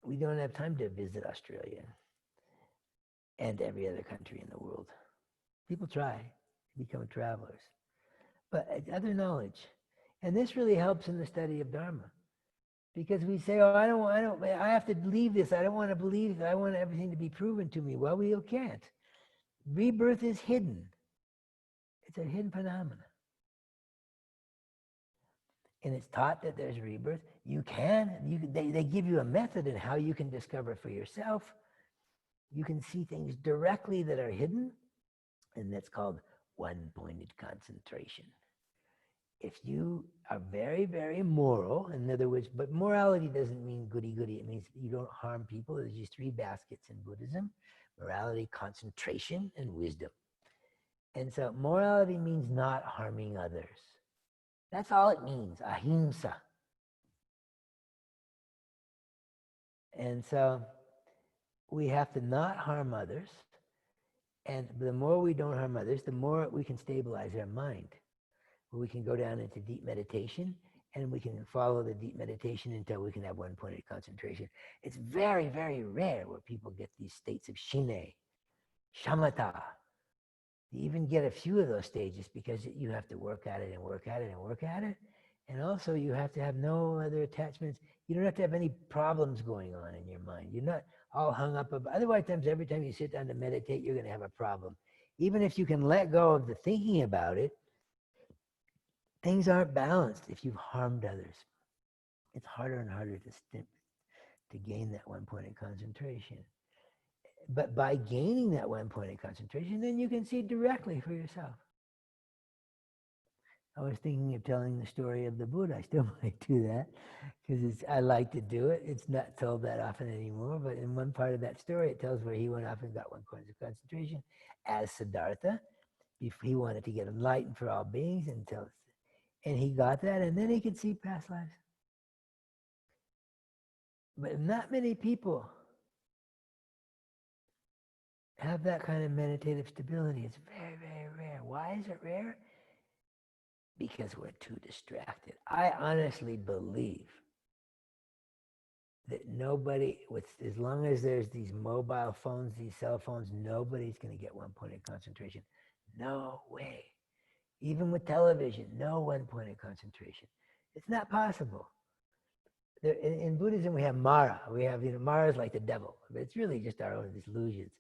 We don't have time to visit Australia and every other country in the world. People try to become travelers, but other knowledge. And this really helps in the study of Dharma, because we say, oh, I have to believe this. I don't want to believe. I want everything to be proven to me. Well, we can't. Rebirth is hidden. It's a hidden phenomenon. And it's taught that there's rebirth. They give you a method in how you can discover for yourself. You can see things directly that are hidden, and that's called one-pointed concentration. If you are very, very moral, in other words, but morality doesn't mean goody-goody. It means you don't harm people. There's these 3 baskets in Buddhism: morality, concentration, and wisdom. And so morality means not harming others. That's all it means, ahimsa. And so we have to not harm others. And the more we don't harm others, the more we can stabilize our mind. We can go down into deep meditation, and we can follow the deep meditation until we can have one-pointed concentration. It's very, very rare where people get these states of shine, shamatha. You even get a few of those stages because you have to work at it and work at it and work at it. And also you have to have no other attachments. You don't have to have any problems going on in your mind. You're not all hung up about, otherwise times every time you sit down to meditate, you're going to have a problem. Even if you can let go of the thinking about it, things aren't balanced if you've harmed others. It's harder and harder to gain that one-pointed concentration. But by gaining that one-pointed concentration, then you can see directly for yourself. I was thinking of telling the story of the Buddha. I still might do that because I like to do it. It's not told that often anymore, but in one part of that story, it tells where he went off and got one-pointed concentration as Siddhartha. He wanted to get enlightened for all beings and he got that, and then he could see past lives. But not many people have that kind of meditative stability. It's very, very rare. Why is it rare? Because we're too distracted. I honestly believe that nobody, as long as there's these mobile phones, these cell phones, nobody's going to get one-pointed concentration. No way. Even with television, no one-pointed concentration. It's not possible. In Buddhism, we have Mara. We have, Mara is like the devil, but it's really just our own delusions.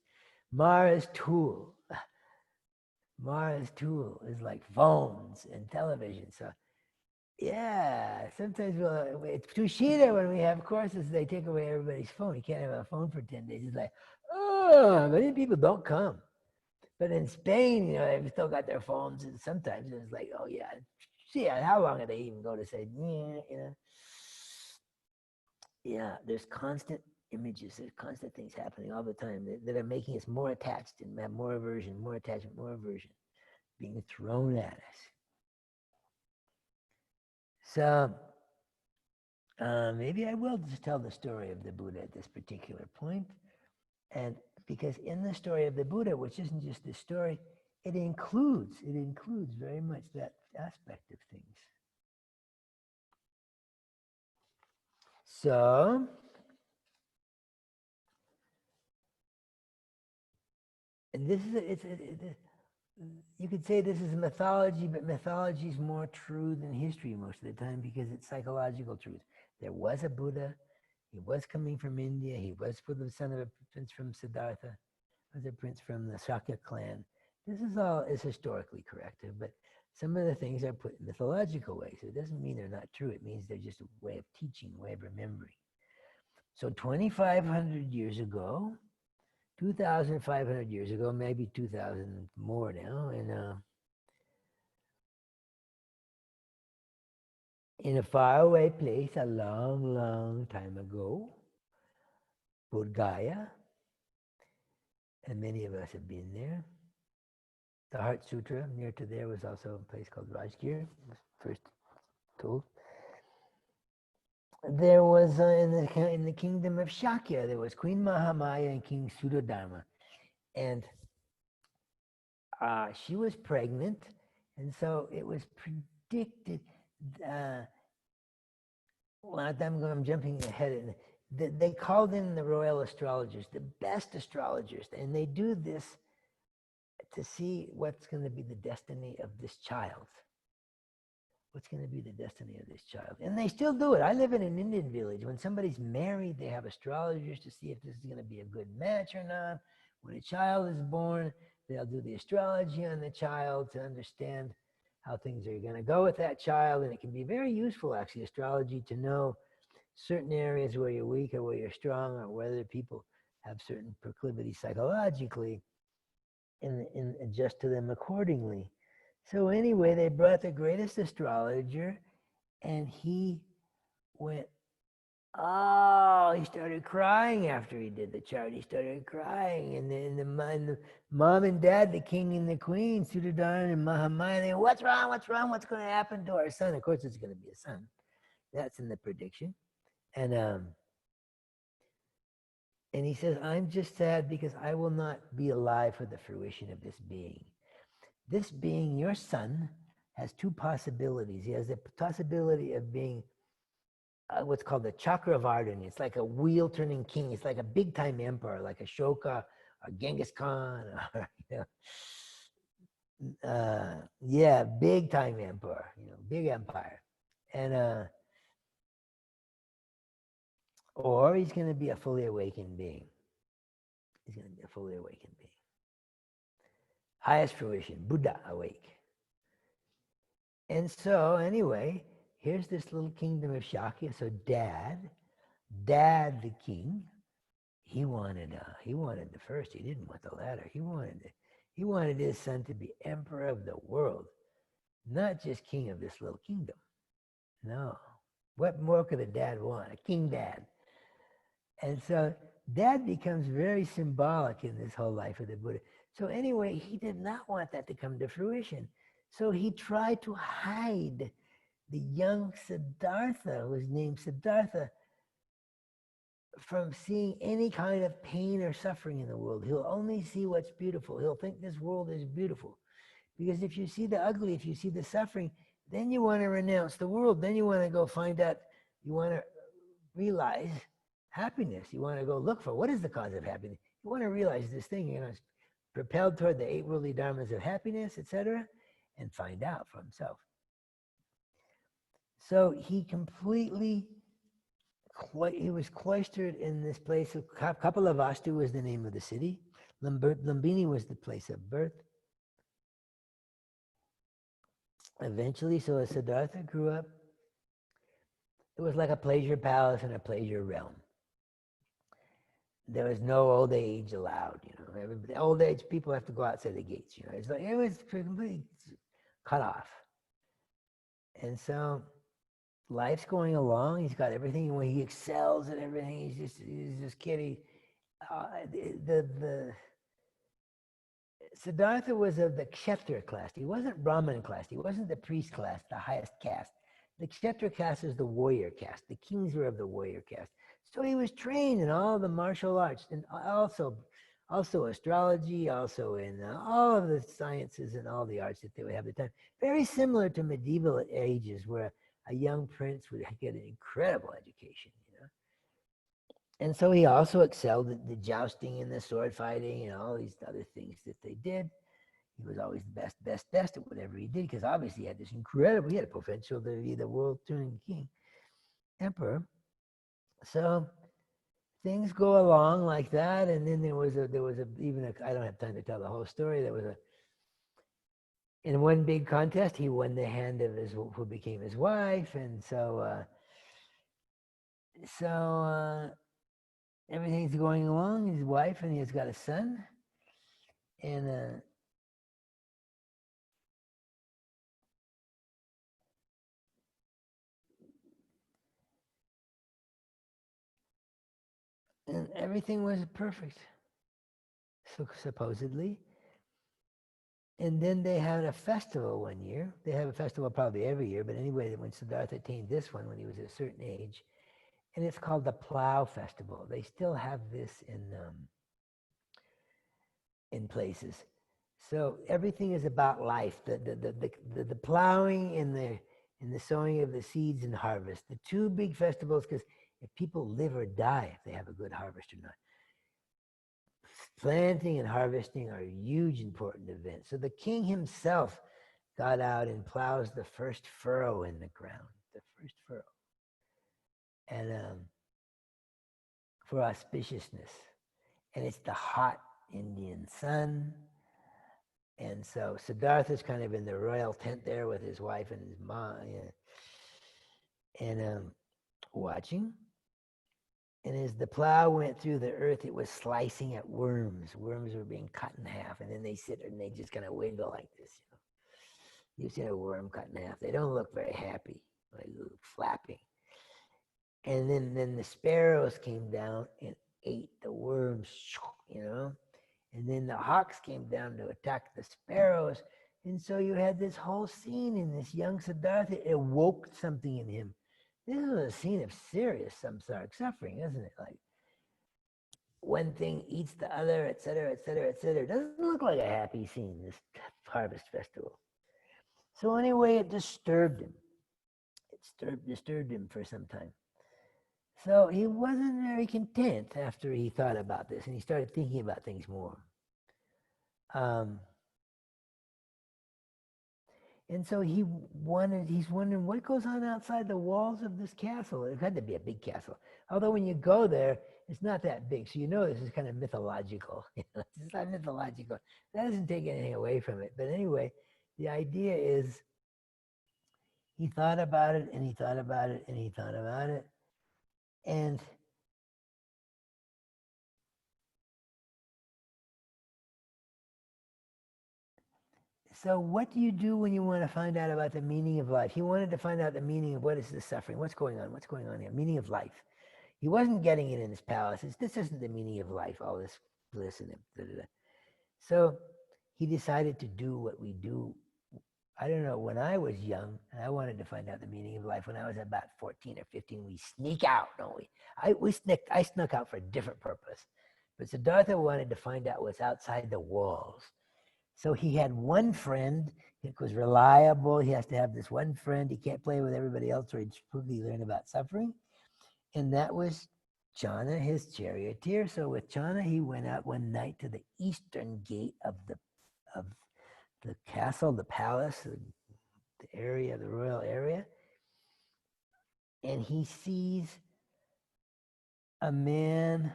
Mara's tool. Mara's tool is like phones and television. So, yeah, sometimes it's Tushita when we have courses, they take away everybody's phone. You can't have a phone for 10 days. It's like, oh, many people don't come. But in Spain, they've still got their phones, and sometimes it's like, oh yeah, see, how long do they even go to say, yeah, there's constant images, there's constant things happening all the time that are making us more attached and have more aversion, more attachment, more aversion being thrown at us. So maybe I will just tell the story of the Buddha at this particular point. And because in the story of the Buddha, which isn't just the story, it includes very much that aspect of things. So, and this is, you could say this is mythology, but mythology is more true than history most of the time because it's psychological truth. There was a Buddha. He was coming from India. He was the son of a prince from Siddhartha. Was a prince from the Shakya clan. This is historically correct, but some of the things are put in mythological ways. So it doesn't mean they're not true. It means they're just a way of teaching, a way of remembering. So 2,500 years ago, 2,500 years ago, maybe 2,000 more now, in a faraway place a long, long time ago, Bodh Gaya, and many of us have been there. The Heart Sutra near to there was also a place called Rajgir, first told. There was in the kingdom of Shakya, there was Queen Mahamaya and King Suddhodama, and she was pregnant, and so it was predicted. I'm jumping ahead. They called in the royal astrologers, the best astrologers, and they do this to see what's going to be the destiny of this child. What's going to be the destiny of this child? And they still do it. I live in an Indian village. When somebody's married, they have astrologers to see if this is going to be a good match or not. When a child is born, they'll do the astrology on the child to understand how things are going to go with that child. And it can be very useful, actually, astrology, to know certain areas where you're weak or where you're strong, or whether people have certain proclivities psychologically, and adjust to them accordingly. So anyway, they brought the greatest astrologer, and he went, he started crying after he did the chart. He started crying, and then the mom and dad, the king and the queen, Suddhodana and Mahamaya, they, what's wrong? What's wrong? What's going to happen to our son? Of course, it's going to be a son. That's in the prediction. And And he says, I'm just sad because I will not be alive for the fruition of this being. This being, your son, has two possibilities. He has the possibility of being what's called the Chakravartin. It's like a wheel-turning king. It's like a big-time emperor, like Ashoka or Genghis Khan, or, yeah, big-time emperor, big empire. And or he's going to be a fully awakened being. He's going to be a fully awakened being. Highest fruition, Buddha awake. And so, anyway, here's this little kingdom of Shakya. So, Dad the king, he wanted the first. He didn't want the latter. He wanted his son to be emperor of the world, not just king of this little kingdom. No, what more could a dad want? A king dad. And so Dad becomes very symbolic in this whole life of the Buddha. So anyway, he did not want that to come to fruition. So he tried to hide the young Siddhartha, who was named Siddhartha, from seeing any kind of pain or suffering in the world. He'll only see what's beautiful. He'll think this world is beautiful. Because if you see the ugly, if you see the suffering, then you want to renounce the world. Then you want to go find out, you want to realize happiness. You want to go look for what is the cause of happiness. You want to realize this thing, propelled toward the 8 worldly dharmas of happiness, etc., and find out for himself. So he was cloistered in this place. Kapilavastu was the name of the city. Lumbini was the place of birth. Eventually, so as Siddhartha grew up, it was like a pleasure palace and a pleasure realm. There was no old age allowed, Old age people have to go outside the gates, It's like it was completely cut off. And so life's going along. He's got everything. When he excels at everything, he's just kidding. The Siddhartha was of the Kshetra caste. He wasn't Brahmin caste. He wasn't the priest class, the highest caste. The Kshetra caste is the warrior caste. The kings were of the warrior caste. So he was trained in all the martial arts and also astrology, also in all of the sciences and all the arts that they would have at the time. Very similar to medieval ages where a young prince would get an incredible education, And so he also excelled at the jousting and the sword fighting and all these other things that they did. He was always the best at whatever he did because obviously he had a potential to be the world-turning king, emperor. So things go along like that, and then there was I don't have time to tell the whole story. In one big contest, he won the hand of who became his wife, and so everything's going along. His wife, and he's got a son, and everything was perfect, so supposedly. And then they had a festival one year. They have a festival probably every year, but anyway, when Siddhartha attained this one when he was at a certain age, and it's called the Plow Festival. They still have this in places. So everything is about life. The plowing and the sowing of the seeds and harvest. The two big festivals, because if people live or die, if they have a good harvest or not. Planting and harvesting are huge, important events. So the king himself got out and plows the first furrow in the ground, the first furrow. And for auspiciousness. And it's the hot Indian sun. And so Siddhartha's kind of in the royal tent there with his wife and his mom, and watching. And as the plow went through the earth, it was slicing at worms. Worms were being cut in half, and then they sit and they just kind of wiggle like this. You've seen a worm cut in half. They don't look very happy. They look flapping. And then the sparrows came down and ate the worms, And then the hawks came down to attack the sparrows. And so you had this whole scene in this young Siddhartha. It awoke something in him. This is a scene of serious samsaric suffering, isn't it? Like, one thing eats the other, et cetera, et cetera, et cetera. It doesn't look like a happy scene, this harvest festival. So anyway, it disturbed him. It disturbed him for some time. So he wasn't very content after he thought about this, and he started thinking about things more. And so he's wondering what goes on outside the walls of this castle. It had to be a big castle. Although when you go there, it's not that big. So you know this is kind of mythological. It's not mythological. That doesn't take anything away from it. But anyway, the idea is he thought about it and he thought about it and he thought about it. And so what do you do when you want to find out about the meaning of life? He wanted to find out the meaning of what is the suffering, what's going on here, meaning of life. He wasn't getting it in his palace. This isn't the meaning of life, all this bliss and da. So he decided to do what we do. I don't know, when I was young, and I wanted to find out the meaning of life, when I was about 14 or 15, we sneak out, don't we? I snuck out for a different purpose. But Siddhartha wanted to find out what's outside the walls. So he had one friend that was reliable. He has to have this one friend. He can't play with everybody else or he'd quickly learn about suffering. And that was Channa, his charioteer. So with Channa, he went out one night to the eastern gate of the castle, the palace, the area, the royal area. And he sees a man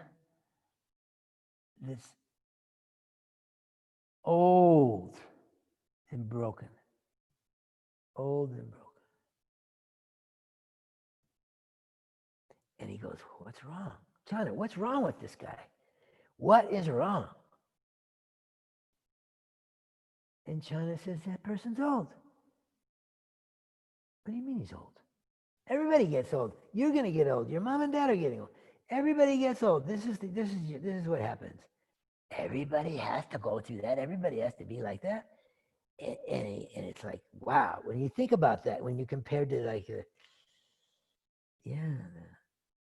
that's old and broken. Old and broken. And he goes, what's wrong? Channa, what's wrong with this guy? What is wrong? And Channa says, that person's old. What do you mean he's old? Everybody gets old. You're going to get old. Your mom and dad are getting old. Everybody gets old. This is what happens. Everybody has to go through that. Everybody has to be like that. And it's like, wow. When you think about that, when you compare to like,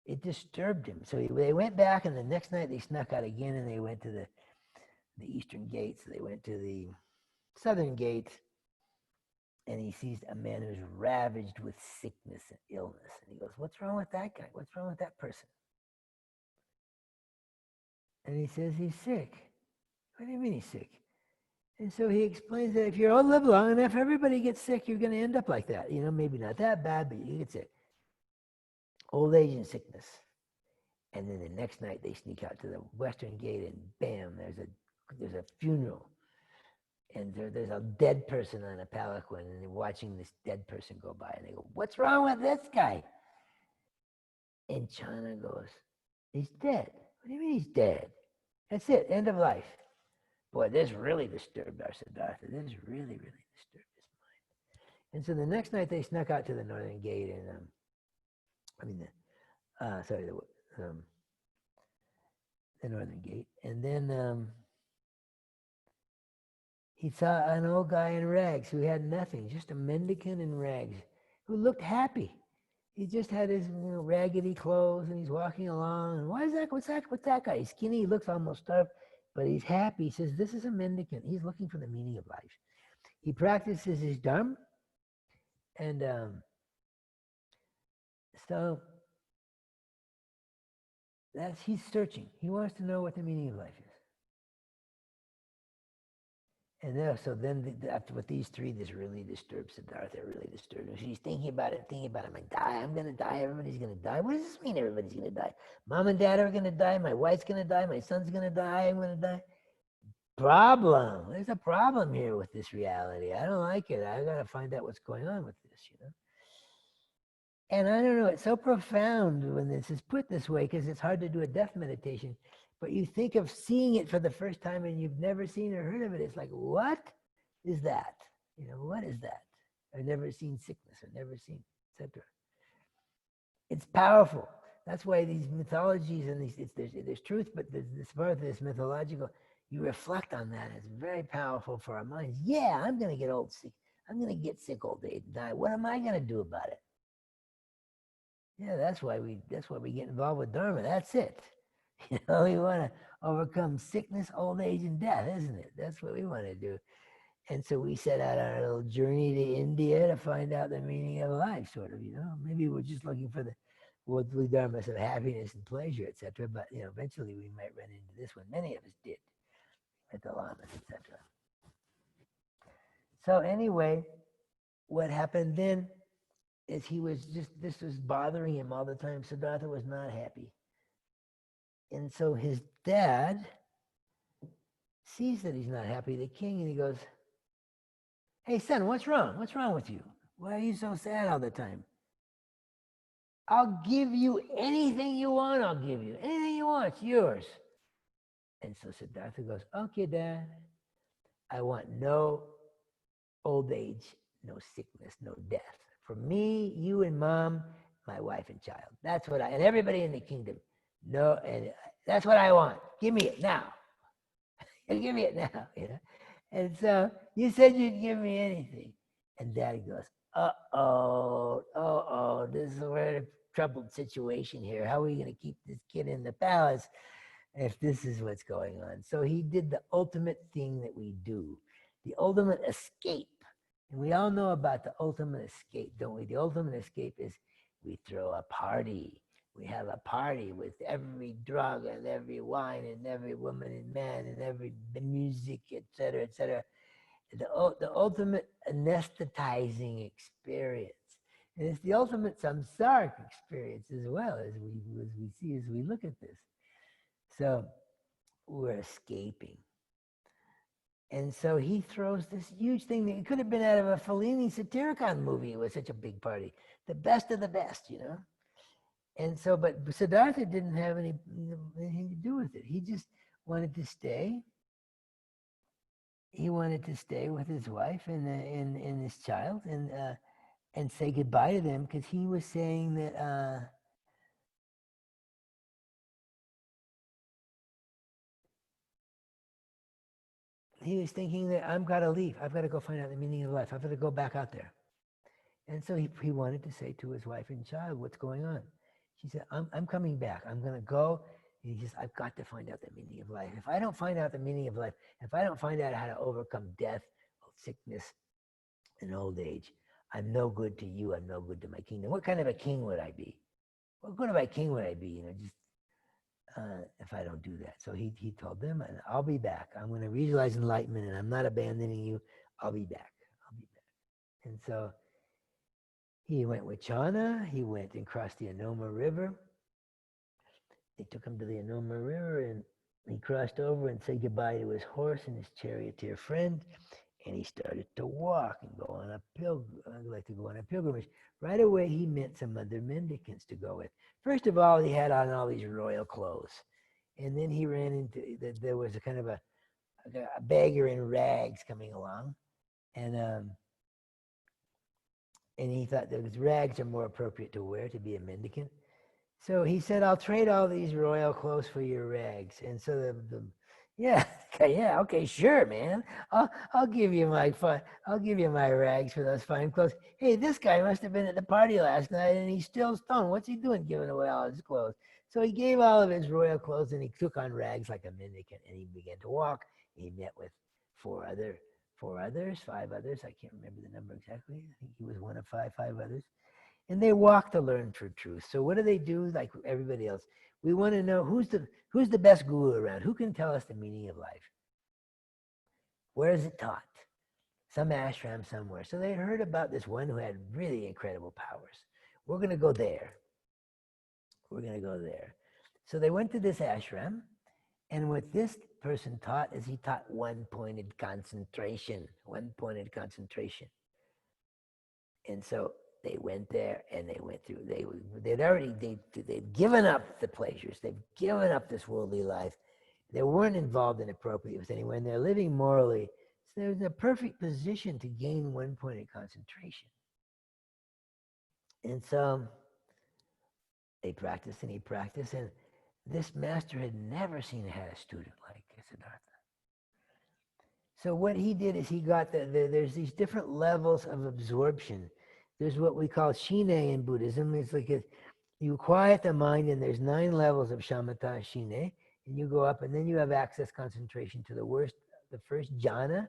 it disturbed him. So they went back, and the next night they snuck out again, and they went to the eastern gates. They went to the southern gate, and he sees a man who's ravaged with sickness and illness. And he goes, what's wrong with that guy? What's wrong with that person? And he says, he's sick. What do you mean he's sick? And so he explains that if you all live long enough, everybody gets sick. You're going to end up like that. You know, maybe not that bad, but you get sick. Old age and sickness. And then the next night they sneak out to the western gate, and bam, there's a funeral. And there's a dead person on a palanquin, and they're watching this dead person go by, and they go, what's wrong with this guy? And Channa goes, he's dead. What do you mean he's dead? That's it, end of life. Boy, this really disturbed our Siddhartha. This really, really disturbed his mind. And so the next night they snuck out to the northern gate, and the northern gate. And then he saw an old guy in rags who had nothing, just a mendicant in rags, who looked happy. He just had his raggedy clothes, and he's walking along. And why is that? What's that guy? He's skinny. He looks almost starved, but he's happy. He says, this is a mendicant. He's looking for the meaning of life. He practices his dharma, and so he's searching. He wants to know what the meaning of life is. And so then after with these three, this really disturbs Siddhartha. It really disturbs him. He's thinking about it. I'm going to die. Everybody's going to die. What does this mean, everybody's going to die? Mom and dad are going to die. My wife's going to die. My son's going to die. I'm going to die. Problem. There's a problem here with this reality. I don't like it. I got to find out what's going on with this, And I don't know, it's so profound when this is put this way, because it's hard to do a death meditation. But you think of seeing it for the first time and you've never seen or heard of it. It's like, what is that? What is that? I've never seen sickness. I've never seen, etc. It's powerful. That's why these mythologies and there's truth, but this part of this mythological, you reflect on that. It's very powerful for our minds. Yeah, I'm going to get old sick. I'm going to get sick old age and die. What am I going to do about it? Yeah, that's why we get involved with Dharma. That's it. We want to overcome sickness, old age, and death, isn't it? That's what we want to do. And so we set out on our little journey to India to find out the meaning of life, sort of, Maybe we're just looking for the worldly dharmas of happiness and pleasure, etc. But, eventually we might run into this one. Many of us did at the lamas, etc. So anyway, what happened then is this was bothering him all the time. Siddhartha was not happy. And so his dad sees that he's not happy, the king, and he goes, "Hey, son, what's wrong? What's wrong with you? Why are you so sad all the time? I'll give you anything you want. I'll give you anything you want. It's yours." And so Siddhartha goes, "Okay, Dad, I want no old age, no sickness, no death. For me, you and Mom, my wife and child. That's what and everybody in the kingdom. No, and that's what I want. Give me it now. Give me it now, And so you said you'd give me anything." And Daddy goes, this is a very troubled situation here. How are we going to keep this kid in the palace if this is what's going on? So he did the ultimate thing that we do, the ultimate escape. And we all know about the ultimate escape, don't we? The ultimate escape is we throw a party. We have a party with every drug and every wine and every woman and man and every music, etc., etc. The ultimate anesthetizing experience. And it's the ultimate samsaric experience as well, as we see, as we look at this. So we're escaping. And so he throws this huge thing that could have been out of a Fellini Satyricon movie. It was such a big party. The best of the best, And so, but Siddhartha didn't have anything to do with it. He just wanted to stay. He wanted to stay with his wife and his child and say goodbye to them, because he was saying that he was thinking that I've got to leave. I've got to go find out the meaning of life. I've got to go back out there. And so he wanted to say to his wife and child, "What's going on?" She said, I'm coming back. I'm going to go. And he says, "I've got to find out the meaning of life. If I don't find out the meaning of life, if I don't find out how to overcome death, sickness, and old age, I'm no good to you. I'm no good to my kingdom. What kind of a king would I be? What kind of a king would I be, if I don't do that?" So he told them, "I'll be back. I'm going to realize enlightenment, and I'm not abandoning you. I'll be back. I'll be back." And so he went with Channa. He went and crossed the Anoma River. They took him to the Anoma River, and he crossed over and said goodbye to his horse and his charioteer friend. And he started to walk and go on a pilgrimage. Right away, he met some other mendicants to go with. First of all, he had on all these royal clothes. And then he ran into, there was a kind of a beggar in rags coming along. And he thought those rags are more appropriate to wear to be a mendicant. So he said, "I'll trade all these royal clothes for your rags." And so yeah, okay, sure, man. I'll give you my rags for those fine clothes. Hey, this guy must have been at the party last night and he's still stoned. What's he doing giving away all his clothes? So he gave all of his royal clothes and he took on rags like a mendicant, and he began to walk. He met with five others. I can't remember the number exactly. I think he was one of five others. And they walk to learn for truth. So what do? Like everybody else, we want to know who's the best guru around. Who can tell us the meaning of life? Where is it taught? Some ashram somewhere. So they heard about this one who had really incredible powers. We're going to go there. So they went to this ashram, and what this person taught is he taught one-pointed concentration. And so they went there and they went through, they'd given up the pleasures. They've given up this worldly life. They weren't involved inappropriately with anyone. They're living morally. So they're in a perfect position to gain one-pointed concentration. And so they practiced and he practiced, and this master had never had a student like Siddhartha. So what he did is he got there's these different levels of absorption. There's what we call shine in Buddhism. It's like You quiet the mind, and there's 9 levels of shamatha shine, and you go up, and then you have access concentration to the first jhana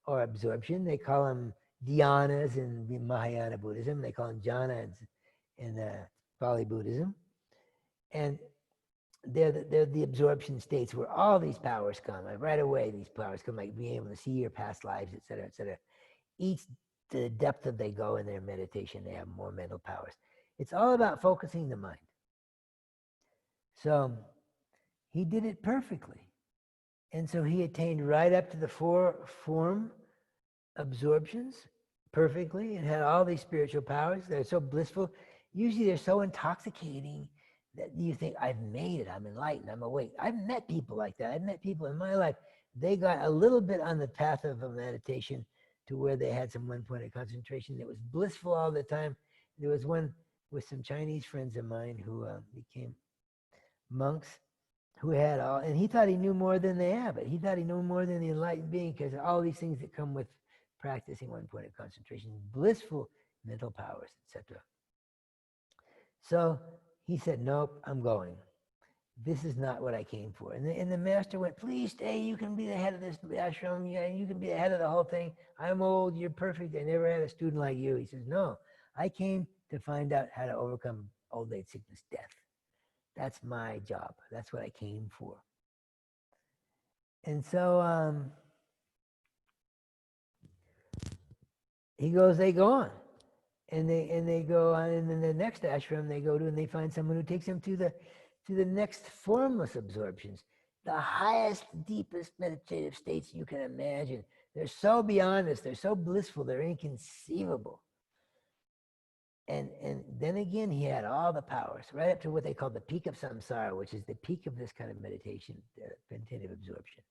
or absorption. They call them dhyanas in the Mahayana Buddhism. They call them jhanas in Pali Buddhism. And they're the absorption states where all these powers come. Like right away, these powers come, like being able to see your past lives, et cetera, et cetera. Each, the depth that they go in their meditation, they have more mental powers. It's all about focusing the mind. So he did it perfectly. And so he attained right up to the 4 form absorptions perfectly and had all these spiritual powers. They're so blissful. Usually they're so intoxicating that you think, I've made it, I'm enlightened, I'm awake. I've met people like that. I've met people in my life. They got a little bit on the path of a meditation to where they had some one point of concentration that was blissful all the time. There was one with some Chinese friends of mine who became monks who had all, and he thought he knew more than they have, but he thought he knew more than the enlightened being because all these things that come with practicing one point of concentration, blissful mental powers, etc. So he said, nope, I'm going. This is not what I came for. And the master went, please stay. You can be the head of this ashram. You can be the head of the whole thing. I'm old. You're perfect. I never had a student like you. He says, no, I came to find out how to overcome old age, sickness, death. That's my job. That's what I came for. And so he goes, they go on. And they go on, and then the next ashram they go to, and they find someone who takes them to the next formless absorptions, the highest, deepest meditative states you can imagine. They're so beyond us. They're so blissful. They're inconceivable. And then again, he had all the powers, right up to what they call the peak of samsara, which is the peak of this kind of meditation, meditative absorption.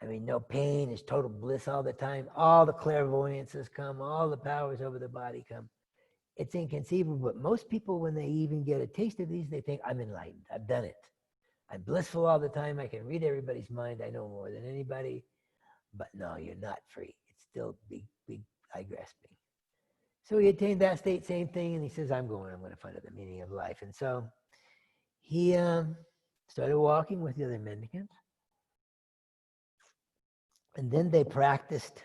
I mean, no pain, is total bliss all the time. All the clairvoyances come, all the powers over the body come. It's inconceivable, but most people, when they even get a taste of these, they think, I'm enlightened. I've done it. I'm blissful all the time. I can read everybody's mind. I know more than anybody. But no, you're not free. It's still big eye grasping. So he attained that state, same thing, and he says, I'm going to find out the meaning of life. And so he started walking with the other mendicants. And then they practiced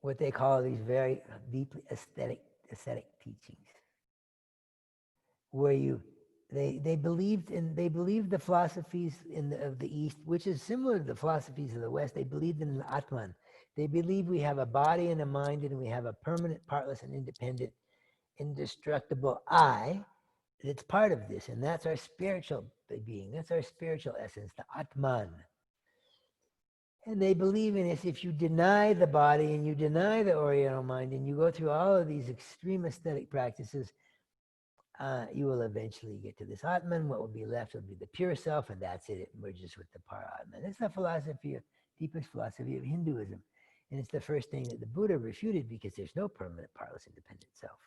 what they call these very deeply ascetic teachings, where they believed the philosophies of the East, which is similar to the philosophies of the West. They believed in the Atman. They believe we have a body and a mind, and we have a permanent, partless, and independent, indestructible I that's part of this, and that's our spiritual being. That's our spiritual essence, the Atman. And they believe in this. If you deny the body and you deny the Oriental mind and you go through all of these extreme aesthetic practices, you will eventually get to this Atman. What will be left will be the pure self, and that's it. It merges with the Paratman. That's the deepest philosophy of Hinduism. And it's the first thing that the Buddha refuted because there's no permanent, partless, independent self.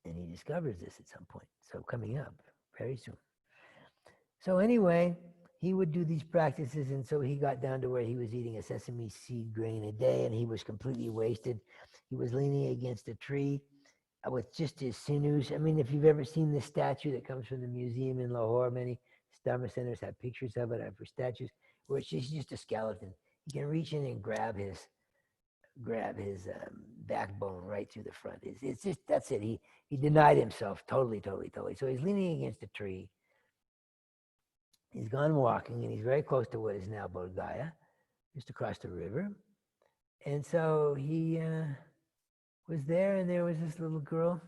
And he discovers this at some point. So coming up very soon. So anyway, he would do these practices, and so he got down to where he was eating a sesame seed grain a day, and he was completely wasted. He was leaning against a tree with just his sinews. I mean, if you've ever seen this statue that comes from the museum in Lahore, many Dharma centers have pictures of it for statues, where it's just a skeleton. He can reach in and grab his backbone right through the front. It's just, that's it. He denied himself totally. So he's leaning against a tree. He's gone walking, and he's very close to what is now Bodh Gaya, just across the river. And so he was there, and there was this little girl,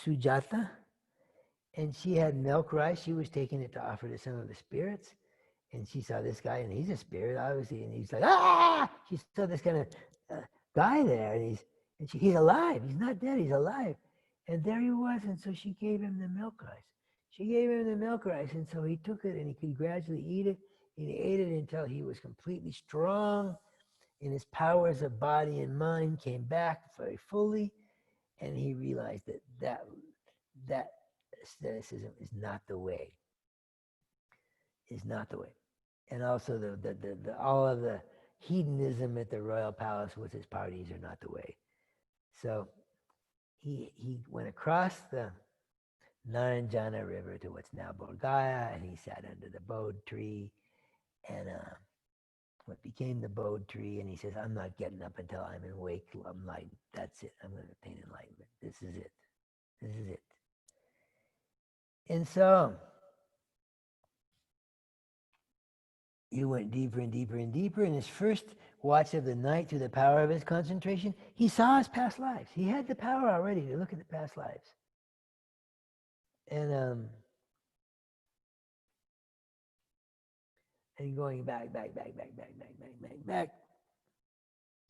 Sujata, and she had milk rice. She was taking it to offer to some of the spirits. And she saw this guy, and he's a spirit, obviously, and he's like, ah! She saw this kind of guy there, and he's alive. He's not dead, he's alive. And there he was, and so she gave him the milk rice. She gave him the milk rice, and so he took it, and he could gradually eat it, and he ate it until he was completely strong, and his powers of body and mind came back very fully, and he realized that asceticism is not the way. is not the way. And also the all of the hedonism at the royal palace with his parties are not the way. So he went across the Naranjana River to what's now Bodh and he sat under the Bodh tree and what became the Bodh tree, and he says, I'm not getting up until I'm awake, I'm enlightened. That's it. I'm going to attain enlightenment. This is it. This is it. And so he went deeper and deeper and deeper. In his first watch of the night, through the power of his concentration, he saw his past lives. He had the power already to look at the past lives. And going back,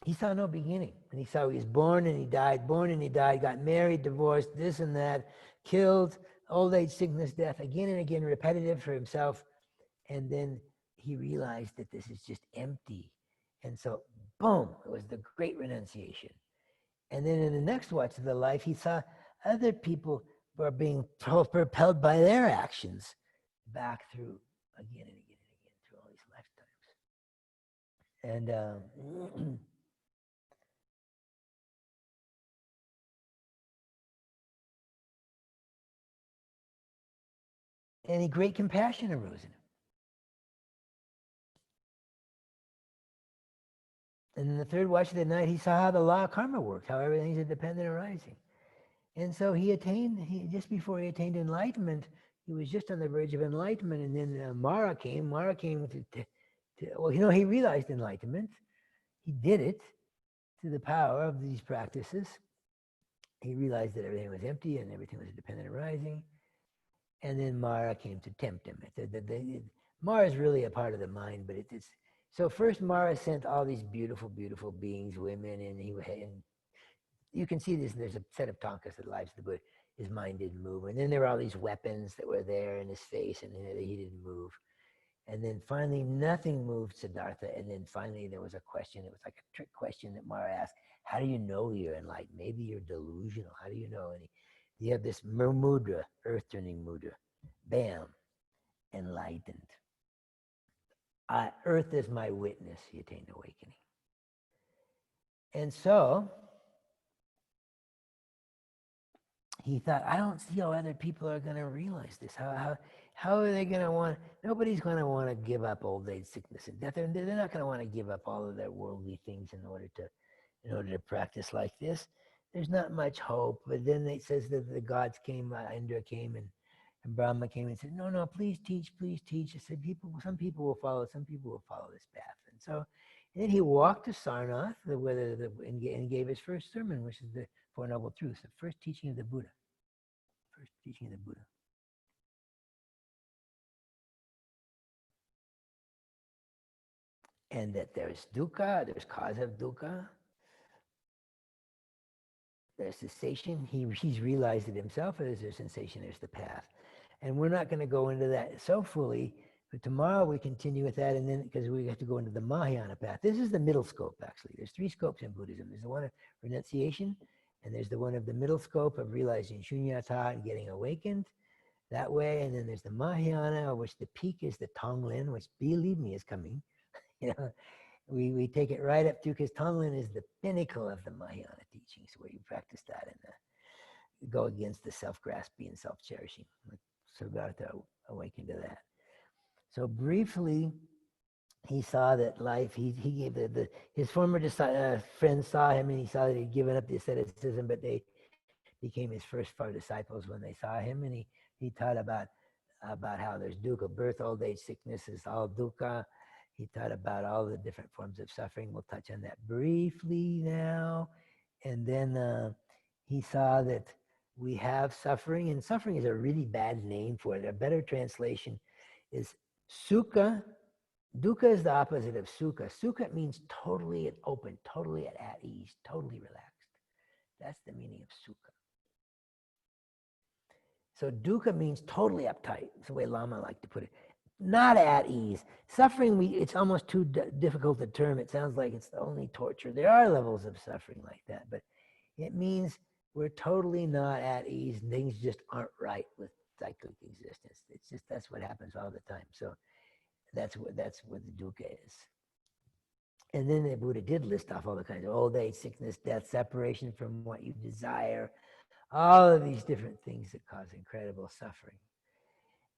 he saw no beginning. And he saw he was born and he died, got married, divorced, this and that, killed, old age, sickness, death, again and again, repetitive for himself. And then he realized that this is just empty. And so, boom, it was the great renunciation. And then in the next watch of the life, he saw other people were being propelled by their actions back through again and again and again through all these lifetimes. And and a great compassion arose in him. And in the third watch of the night, he saw how the law of karma worked, how everything's a dependent arising. And so just before he attained enlightenment, he was just on the verge of enlightenment. And then Mara came. Mara came he realized enlightenment. He did it through the power of these practices. He realized that everything was empty and everything was a dependent arising. And then Mara came to tempt him. Mara is really a part of the mind, but it's so first Mara sent all these beautiful, beautiful beings, women, and you can see this. There's a set of tankas that lives the Buddha. His mind didn't move, and then there were all these weapons that were there in his face, and he didn't move. And then finally, nothing moved Siddhartha. And then finally, there was a question. It was like a trick question that Mara asked: how do you know you're enlightened? Maybe you're delusional. How do you know? And you have this mudra, earth-turning mudra. Bam, enlightened. Earth is my witness. He attained awakening. And so he thought, I don't see how other people are going to realize this. How are they going to want? Nobody's going to want to give up old age, sickness, and death. They're not going to want to give up all of their worldly things in order to practice like this. There's not much hope. But then it says that the gods came, Indra came, and Brahma came and said, no, please teach, please teach. I said, some people will follow this path. And so, and then he walked to Sarnath, and gave his first sermon, which is the Four Noble Truths, the first teaching of the Buddha. First teaching of the Buddha. And that there's dukkha, there's cause of dukkha, there's cessation. He's realized it himself, as there's sensation, there's the path. And we're not going to go into that so fully, but tomorrow we continue with that, and then because we have to go into the Mahayana path. This is the middle scope, actually. There's three scopes in Buddhism. There's the one of renunciation, and there's the one of the middle scope of realizing shunyata and getting awakened that way. And then there's the Mahayana, which the peak is the Tonglen, which, believe me, is coming. We take it right up to, because Tonglen is the pinnacle of the Mahayana teachings, where you practice that and go against the self-grasping and self-cherishing. Siddhartha awakened to that. So briefly, he saw that life, he gave his former friends saw him, and he saw that he'd given up the asceticism, but they became his first 4 disciples when they saw him. And he taught about how there's dukkha, birth, old age, sickness is all dukkha. He taught about all the different forms of suffering. We'll touch on that briefly now. And then he saw that we have suffering, and suffering is a really bad name for it. A better translation is sukha. Dukkha is the opposite of sukha. Sukha means totally open, totally at ease, totally relaxed. That's the meaning of sukha. So dukkha means totally uptight. That's the way Lama liked to put it. Not at ease. Suffering, it's almost too difficult to term. It sounds like it's the only torture. There are levels of suffering like that, but it means we're totally not at ease. Things just aren't right with cyclic existence. It's just, that's what happens all the time. So That's what the dukkha is. And then the Buddha did list off all the kinds of old age, sickness, death, separation from what you desire, all of these different things that cause incredible suffering.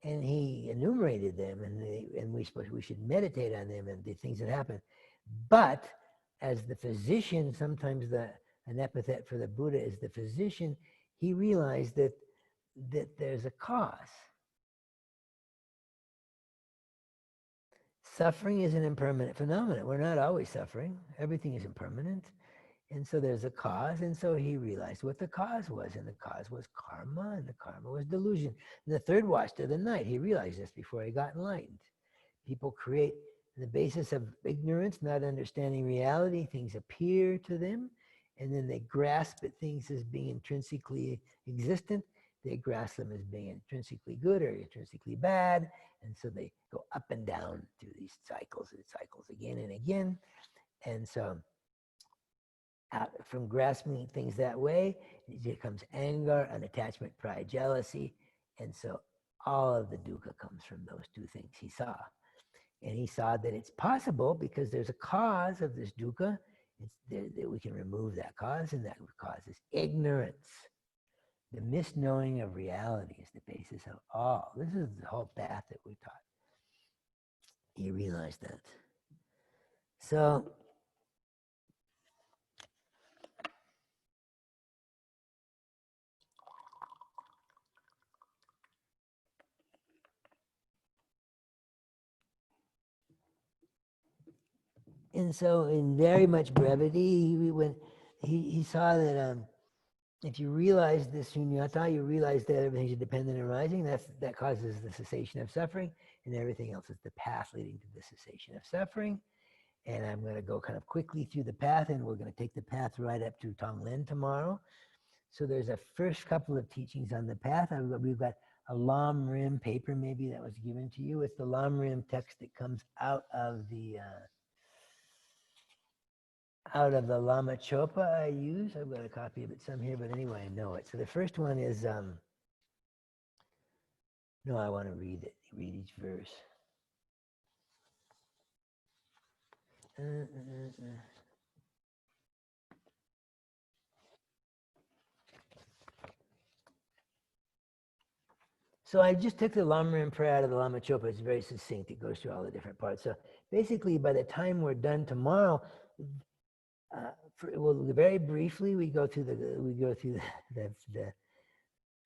And he enumerated them, and we should meditate on them and the things that happen. But as the physician, sometimes an epithet for the Buddha is the physician, he realized that there's a cause. Suffering is an impermanent phenomenon. We're not always suffering. Everything is impermanent. And so there's a cause. And so he realized what the cause was. And the cause was karma. And the karma was delusion. And the third watch of the night, he realized this before he got enlightened. People create on the basis of ignorance, not understanding reality. Things appear to them. And then they grasp at things as being intrinsically existent. They grasp them as being intrinsically good or intrinsically bad. And so they go up and down through these cycles and cycles again and again. And so out from grasping things that way, it comes anger, unattachment, pride, jealousy. And so all of the dukkha comes from those two things he saw. And he saw that it's possible because there's a cause of this dukkha. That we can remove that cause, and that cause is ignorance. The misknowing of reality is the basis of all. This is the whole path that we taught. He realized that. So, in very much brevity, he saw that if you realize this shunyata, you realize that everything's a dependent arising. That causes the cessation of suffering, and everything else is the path leading to the cessation of suffering. And I'm going to go kind of quickly through the path, and we're going to take the path right up to Tonglen tomorrow. So there's a first couple of teachings on the path. We've got a Lam Rim paper maybe that was given to you. It's the Lam Rim text that comes out of the Lama Chopa I use. I've got a copy of it some here, but anyway, I know it. So the first one is, no, I want to read each verse. So I just took the Lam Rim prayer out of the Lama Chopa. It's very succinct. It goes through all the different parts. So basically, by the time we're done tomorrow, very briefly, we go through the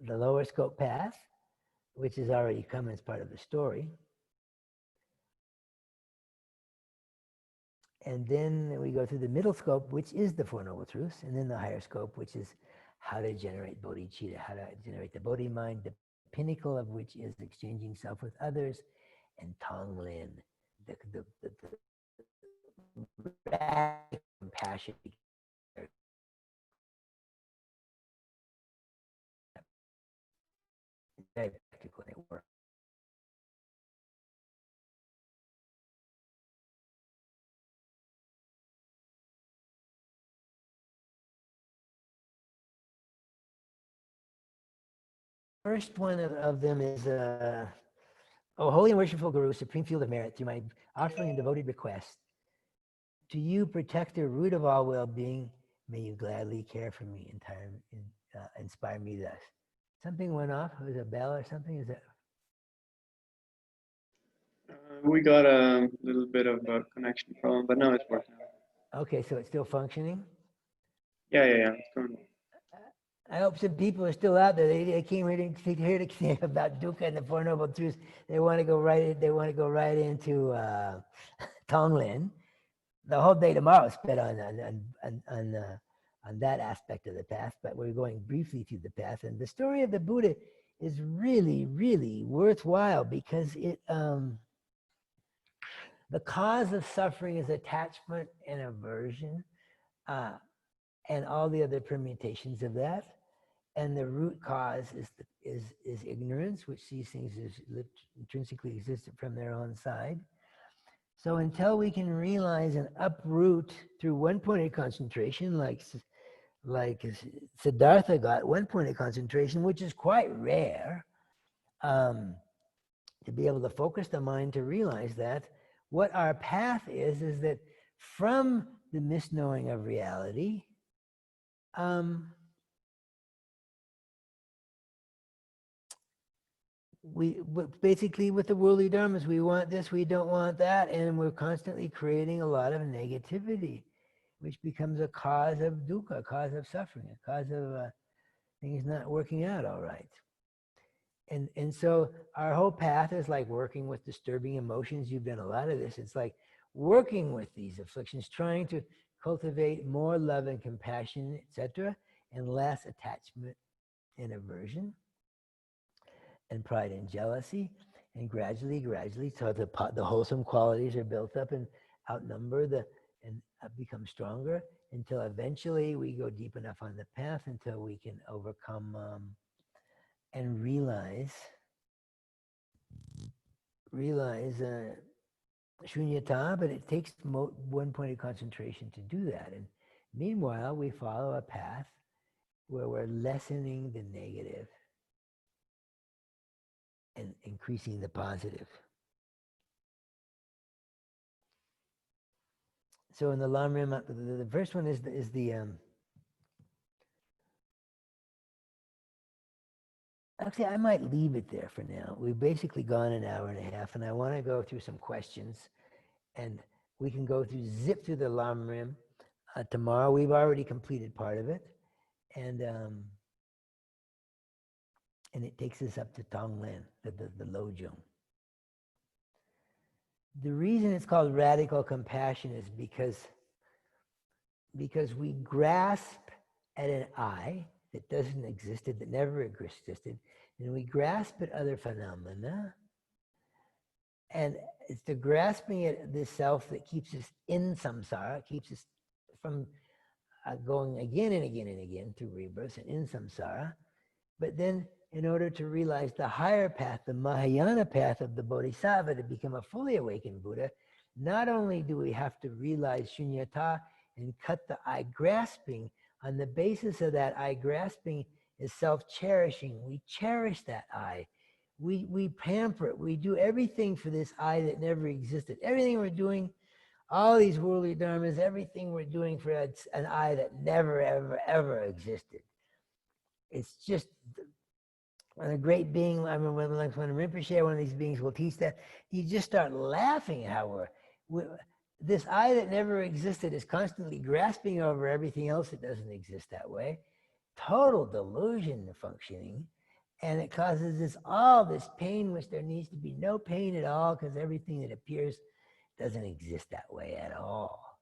lower scope path, which has already come as part of the story. And then we go through the middle scope, which is the Four Noble Truths, and then the higher scope, which is how to generate bodhicitta, how to generate the bodhi mind, the pinnacle of which is exchanging self with others, and Tonglen, the compassion. Very practical and it works. First one of them is, O holy and worshipful Guru, supreme field of merit, through my offering and devoted request, to you, protector, root of all well-being, may you gladly care for me, inspire me thus. Something went off. Was it a bell or something? Is that? We got a little bit of a connection problem, but now it's working. Okay, so it's still functioning? Yeah. It's going. I hope some people are still out there. They came here to hear about dukkha and the Four Noble Truths. They want to go right into Tonglen. The whole day tomorrow is spent on that aspect of the path, but we're going briefly through the path. And the story of the Buddha is really, really worthwhile because it the cause of suffering is attachment and aversion, and all the other permutations of that. And the root cause is ignorance, which sees things as intrinsically existent from their own side. So until we can realize and uproot through one-pointed concentration, like Siddhartha got one-pointed concentration, which is quite rare, to be able to focus the mind to realize that what our path is that from the misknowing of reality, basically with the worldly dharmas, we want this, we don't want that, and we're constantly creating a lot of negativity, which becomes a cause of dukkha, a cause of suffering, a cause of things not working out all right. And so our whole path is like working with disturbing emotions. You've done a lot of this. It's like working with these afflictions, trying to cultivate more love and compassion, etc., and less attachment and aversion and pride and jealousy. And gradually, so the wholesome qualities are built up and outnumber and become stronger until eventually we go deep enough on the path until we can overcome and realize shunyata, but it takes one-pointed concentration to do that. And meanwhile, we follow a path where we're lessening the negative and increasing the positive. So in the Lamrim, the first one is the actually, I might leave it there for now. We've basically gone an hour and a half, and I want to go through some questions, and we can zip through the Lamrim tomorrow. We've already completed part of it, and it takes us up to Tonglen, the Lojong. The reason it's called radical compassion is because we grasp at an I that doesn't exist, that never existed, and we grasp at other phenomena, and it's the grasping at this self that keeps us in samsara, keeps us from going again and again and again through rebirths and in samsara. But then in order to realize the higher path, the Mahayana path of the Bodhisattva, to become a fully awakened Buddha, not only do we have to realize shunyata and cut the I grasping. On the basis of that I grasping is self-cherishing. We cherish that I. We pamper it. We do everything for this I that never existed. Everything we're doing, all these worldly dharmas, everything we're doing for an I that never, ever, ever existed. It's just, when a great being, I remember when Rinpoche, one of these beings will teach that, you just start laughing at how this I that never existed is constantly grasping over everything else that doesn't exist that way. Total delusion functioning. And it causes all this pain, which there needs to be no pain at all, because everything that appears doesn't exist that way at all.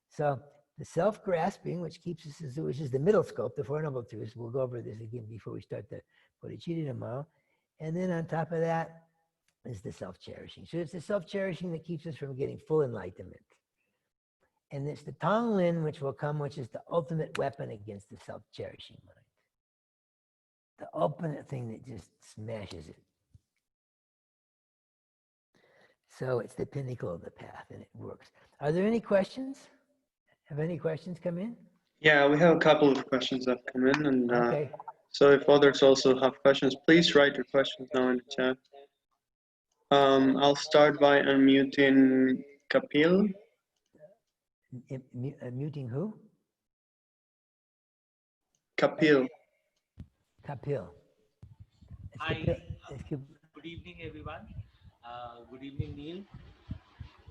So the self-grasping, which is the middle scope, the Four Noble Truths, we'll go over this again before we start the Bodhicitta tomorrow. And then on top of that is the self-cherishing. So it's the self-cherishing that keeps us from getting full enlightenment. And it's the Tonglen which will come, which is the ultimate weapon against the self-cherishing mind. The ultimate thing that just smashes it. So it's the pinnacle of the path, and it works. Are there any questions? Have any questions come in? Yeah, we have a couple of questions that have come in, and Okay. so if others also have questions, please write your questions now in the chat. I'll start by unmuting Kapil. Muting who? Hi. Kapil. Good evening, everyone. Good evening, Neil.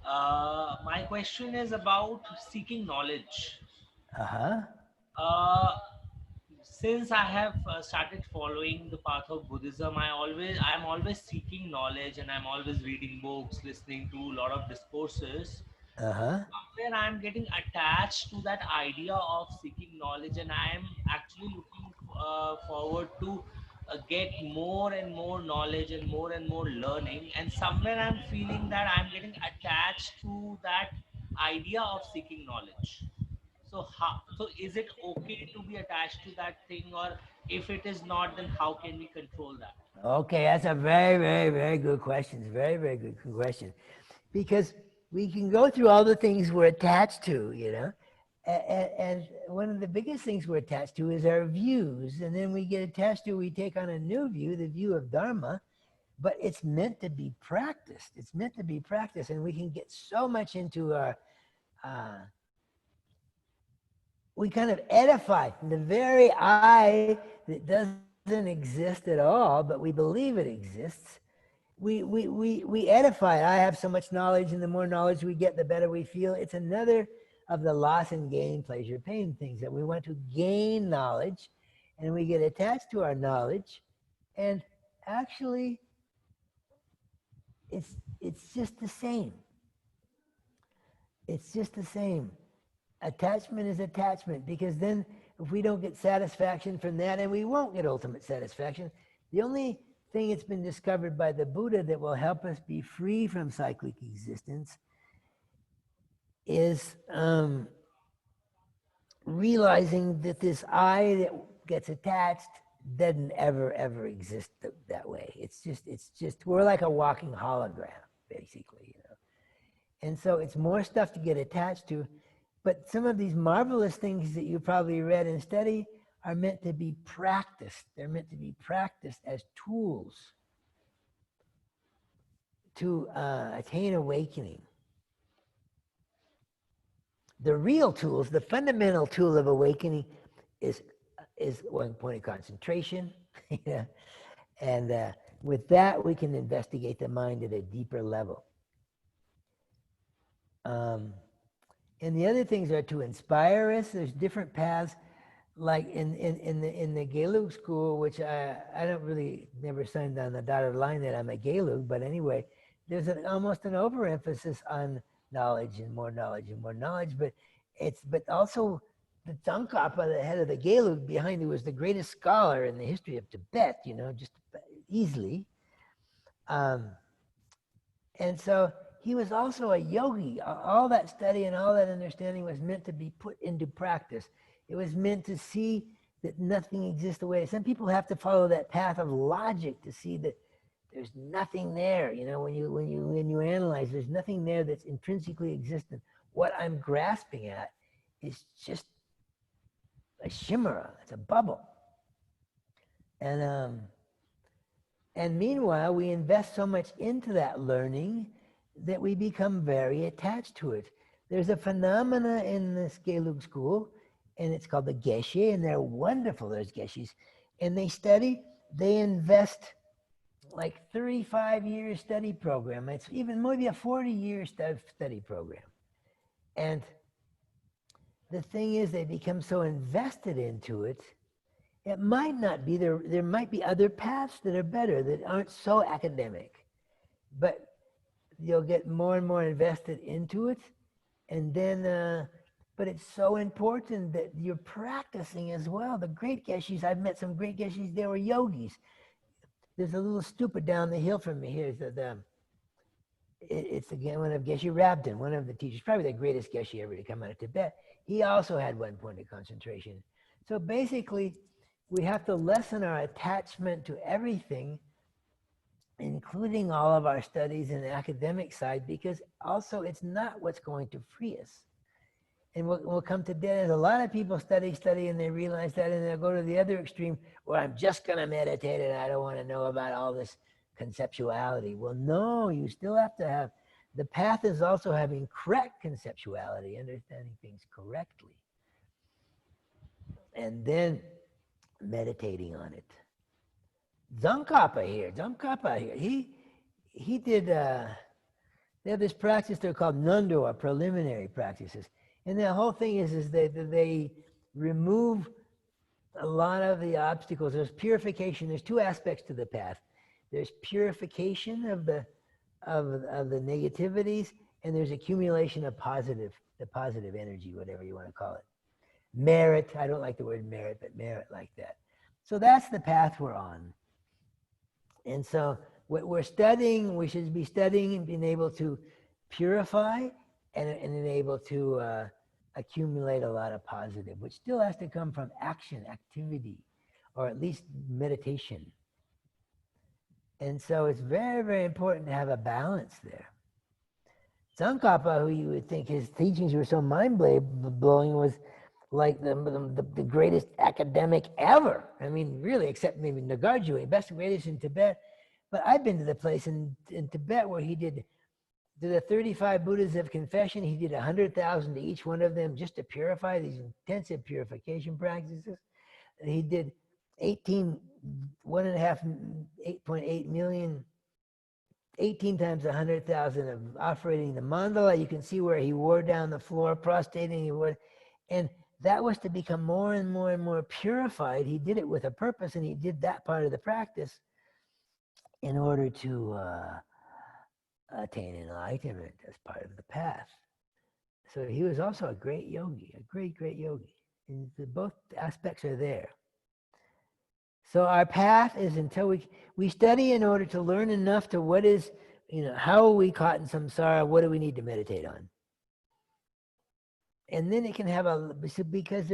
My question is about seeking knowledge. Since I have started following the path of Buddhism, I'm always seeking knowledge, and I'm always reading books, listening to a lot of discourses. Somewhere I'm getting attached to that idea of seeking knowledge, and I'm actually looking forward to get more and more knowledge and more learning. And somewhere I'm feeling that I'm getting attached to that idea of seeking knowledge. So is it okay to be attached to that thing, or if it is not, then how can we control that? Okay, that's a very, very, very good question. Very, very good question. Because we can go through all the things we're attached to, and one of the biggest things we're attached to is our views. And then we get attached to, we take on a new view, the view of Dharma, but it's meant to be practiced. It's meant to be practiced, and we can get so much into our, we kind of edify the very I that doesn't exist at all, but we believe it exists. We edify it. I have so much knowledge, and the more knowledge we get, the better we feel. It's another of the loss and gain, pleasure, pain things that we want to gain knowledge, and we get attached to our knowledge, and actually it's just the same. It's just the same. Attachment is attachment, because then if we don't get satisfaction from that, and we won't get ultimate satisfaction, the only thing that's been discovered by the Buddha that will help us be free from cyclic existence is realizing that this I that gets attached doesn't ever exist that way. It's just we're like a walking hologram, basically, you know. And so it's more stuff to get attached to, but some of these marvelous things that you probably read and study are meant to be practiced. They're meant to be practiced as tools to attain awakening. The real tools, the fundamental tool of awakening is one point of concentration. Yeah. And with that, we can investigate the mind at a deeper level. And the other things are to inspire us. There's different paths, like in the Gelug school, which I don't really, never signed on the dotted line that I'm a Gelug, but anyway, there's almost an overemphasis on knowledge and more knowledge and more knowledge, but also the Tsongkhapa, the head of the Gelug, behind who was the greatest scholar in the history of Tibet, you know, just easily. And so he was also a yogi. All that study and all that understanding was meant to be put into practice. It was meant to see that nothing exists away. Some people have to follow that path of logic to see that there's nothing there. You know, when you analyze, there's nothing there that's intrinsically existent. What I'm grasping at is just a chimera. It's a bubble. And meanwhile, we invest so much into that learning that we become very attached to it. There's a phenomena in this Gelug school, and it's called the Geshe, and they're wonderful, those Geshis. And they invest like 35-year study program. It's even maybe a 40-year study program. And the thing is, they become so invested into it, it might not be, there might be other paths that are better, that aren't so academic, but you'll get more and more invested into it. And then, but it's so important that you're practicing as well. The great Geshis, I've met some great Geshis, they were yogis. There's a little stupa down the hill from me here. It's again one of Geshe Rabden, one of the teachers, probably the greatest Geshe ever to come out of Tibet. He also had one point of concentration. So basically, we have to lessen our attachment to everything, including all of our studies and the academic side, because also it's not what's going to free us. And we'll come to dead end. A lot of people study, and they realize that, and they'll go to the other extreme, where I'm just going to meditate and I don't want to know about all this conceptuality. Well, no, you still have to have, the path is also having correct conceptuality, understanding things correctly. And then meditating on it. Tsongkhapa here, he did, they have this practice they're called Nando, or preliminary practices. And the whole thing is they remove a lot of the obstacles. There's purification. There's two aspects to the path. There's purification of the negativities, and there's accumulation of the positive energy, whatever you want to call it. Merit, I don't like the word merit, but merit like that. So that's the path we're on. And so what we're studying, we should be studying and being able to purify and able to accumulate a lot of positive, which still has to come from action, activity, or at least meditation. And so it's very, very important to have a balance there. Tsongkhapa, who you would think his teachings were so mind-blowing, was like the greatest academic ever. I mean, really, except maybe Nagarjuna, best greatest in Tibet. But I've been to the place in Tibet where he did the 35 Buddhas of confession. He did 100,000 to each one of them just to purify these intensive purification practices. And he did 8.8 million, 18 times 100,000 of operating the mandala. You can see where he wore down the floor, prostrating, and that was to become more and more and more purified. He did it with a purpose, and he did that part of the practice in order to attain enlightenment as part of the path. So he was also a great yogi, a great, great yogi. And both aspects are there. So our path is until we study in order to learn enough to what is, how are we caught in samsara? What do we need to meditate on? And then it can have because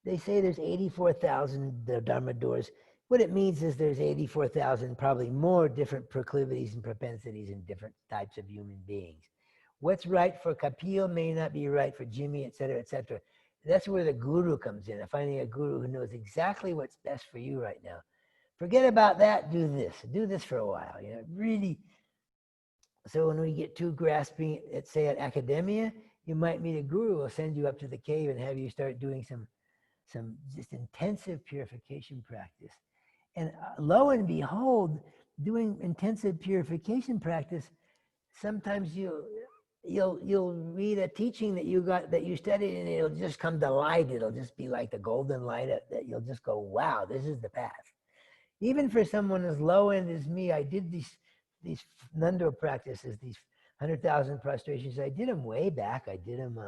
they say there's 84,000 Dharma doors. What it means is there's 84,000, probably more different proclivities and propensities in different types of human beings. What's right for Kapil may not be right for Jimmy, et cetera, et cetera. That's where the guru comes in, finding a guru who knows exactly what's best for you right now. Forget about that, do this for a while, really. So when we get too grasping, let's say at academia, you might meet a guru who will send you up to the cave and have you start doing some just intensive purification practice. And lo and behold, doing intensive purification practice, sometimes you'll read a teaching that you studied, and it'll just come to light. It'll just be like the golden light that you'll just go, wow, this is the path. Even for someone as low end as me, I did these Nando practices, these 100,000 prostrations. I did them way back. I did them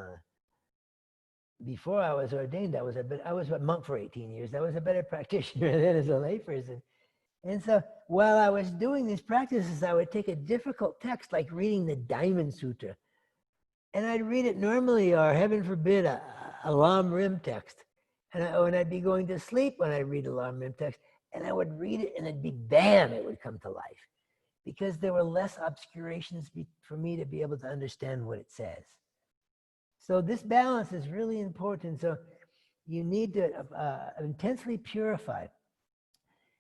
before I was ordained. I was a monk for 18 years. I was a better practitioner than as a layperson. And so while I was doing these practices, I would take a difficult text like reading the Diamond Sutra. And I'd read it normally, or heaven forbid, a Lam Rim text. And I'd be going to sleep when I read a Lam Rim text. And I would read it, and it'd be bam, it would come to life. Because there were less obscurations for me to be able to understand what it says. So this balance is really important. So you need to intensely purify.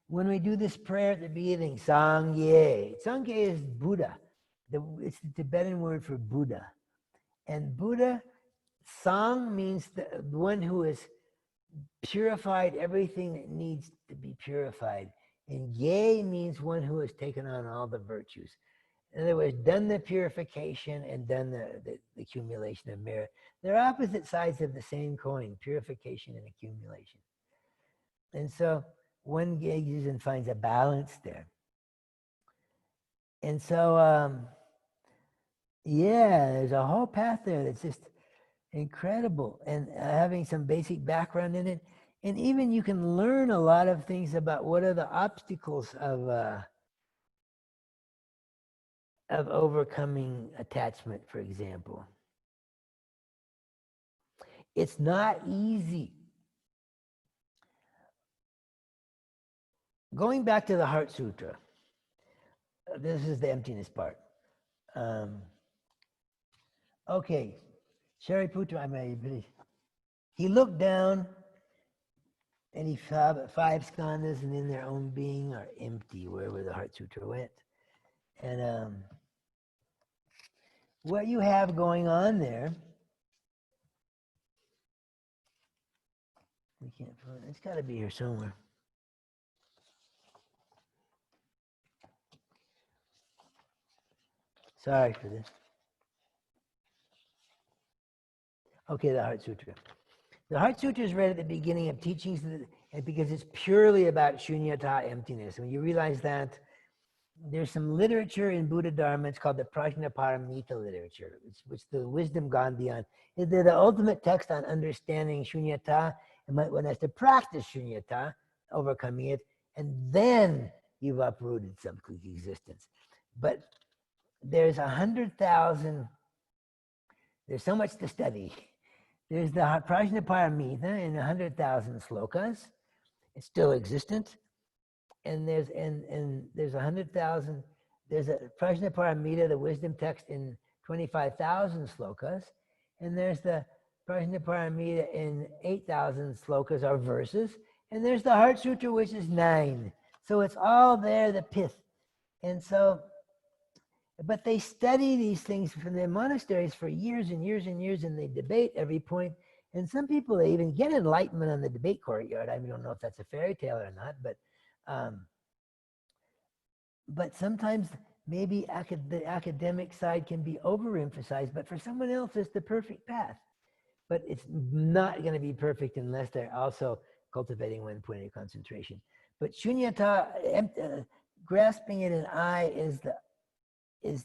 When we do this prayer at the beginning, Sangye. Sangye is Buddha. It's the Tibetan word for Buddha. And Buddha, Sang means the one who has purified everything that needs to be purified. And Ye means one who has taken on all the virtues. In other words, done the purification and done the accumulation of merit. They're opposite sides of the same coin, purification and accumulation. And so one gauges and finds a balance there. And so, yeah, there's a whole path there that's just incredible. And having some basic background in it. And even you can learn a lot of things about what are the obstacles of overcoming attachment, for example. It's not easy. Going back to the Heart Sutra, this is the emptiness part. Okay, Shariputra, he looked down and he saw that 5 skandhas and in their own being are empty, wherever the Heart Sutra went. And what you have going on there, we can't find it. It's got to be here somewhere. Sorry for this. Okay, the Heart Sutra. The Heart Sutra is read at the beginning of teachings, and because it's purely about shunyata, emptiness. When you realize that, there's some literature in Buddha Dharma. It's called the Prajnaparamita literature, which the wisdom gone beyond. They're the ultimate text on understanding shunyata, and one has to practice shunyata, overcoming it, and then you've uprooted subclick existence. But there's 100,000, there's so much to study. There's the Prajnaparamita in 100,000 slokas. It's still existent. And there's 100,000, there's a Prajnaparamita, the wisdom text, in 25,000 slokas. And there's the Prajnaparamita in 8,000 slokas or verses. And there's the Heart Sutra, which is 9. So it's all there, the pith. And so, but they study these things from their monasteries for years and years and years, and they debate every point. And some people, they even get enlightenment on the debate courtyard. I don't know if that's a fairy tale or not, but sometimes maybe the academic side can be overemphasized, but for someone else, it's the perfect path. But it's not going to be perfect unless they're also cultivating one point of concentration. But shunyata, grasping it in I is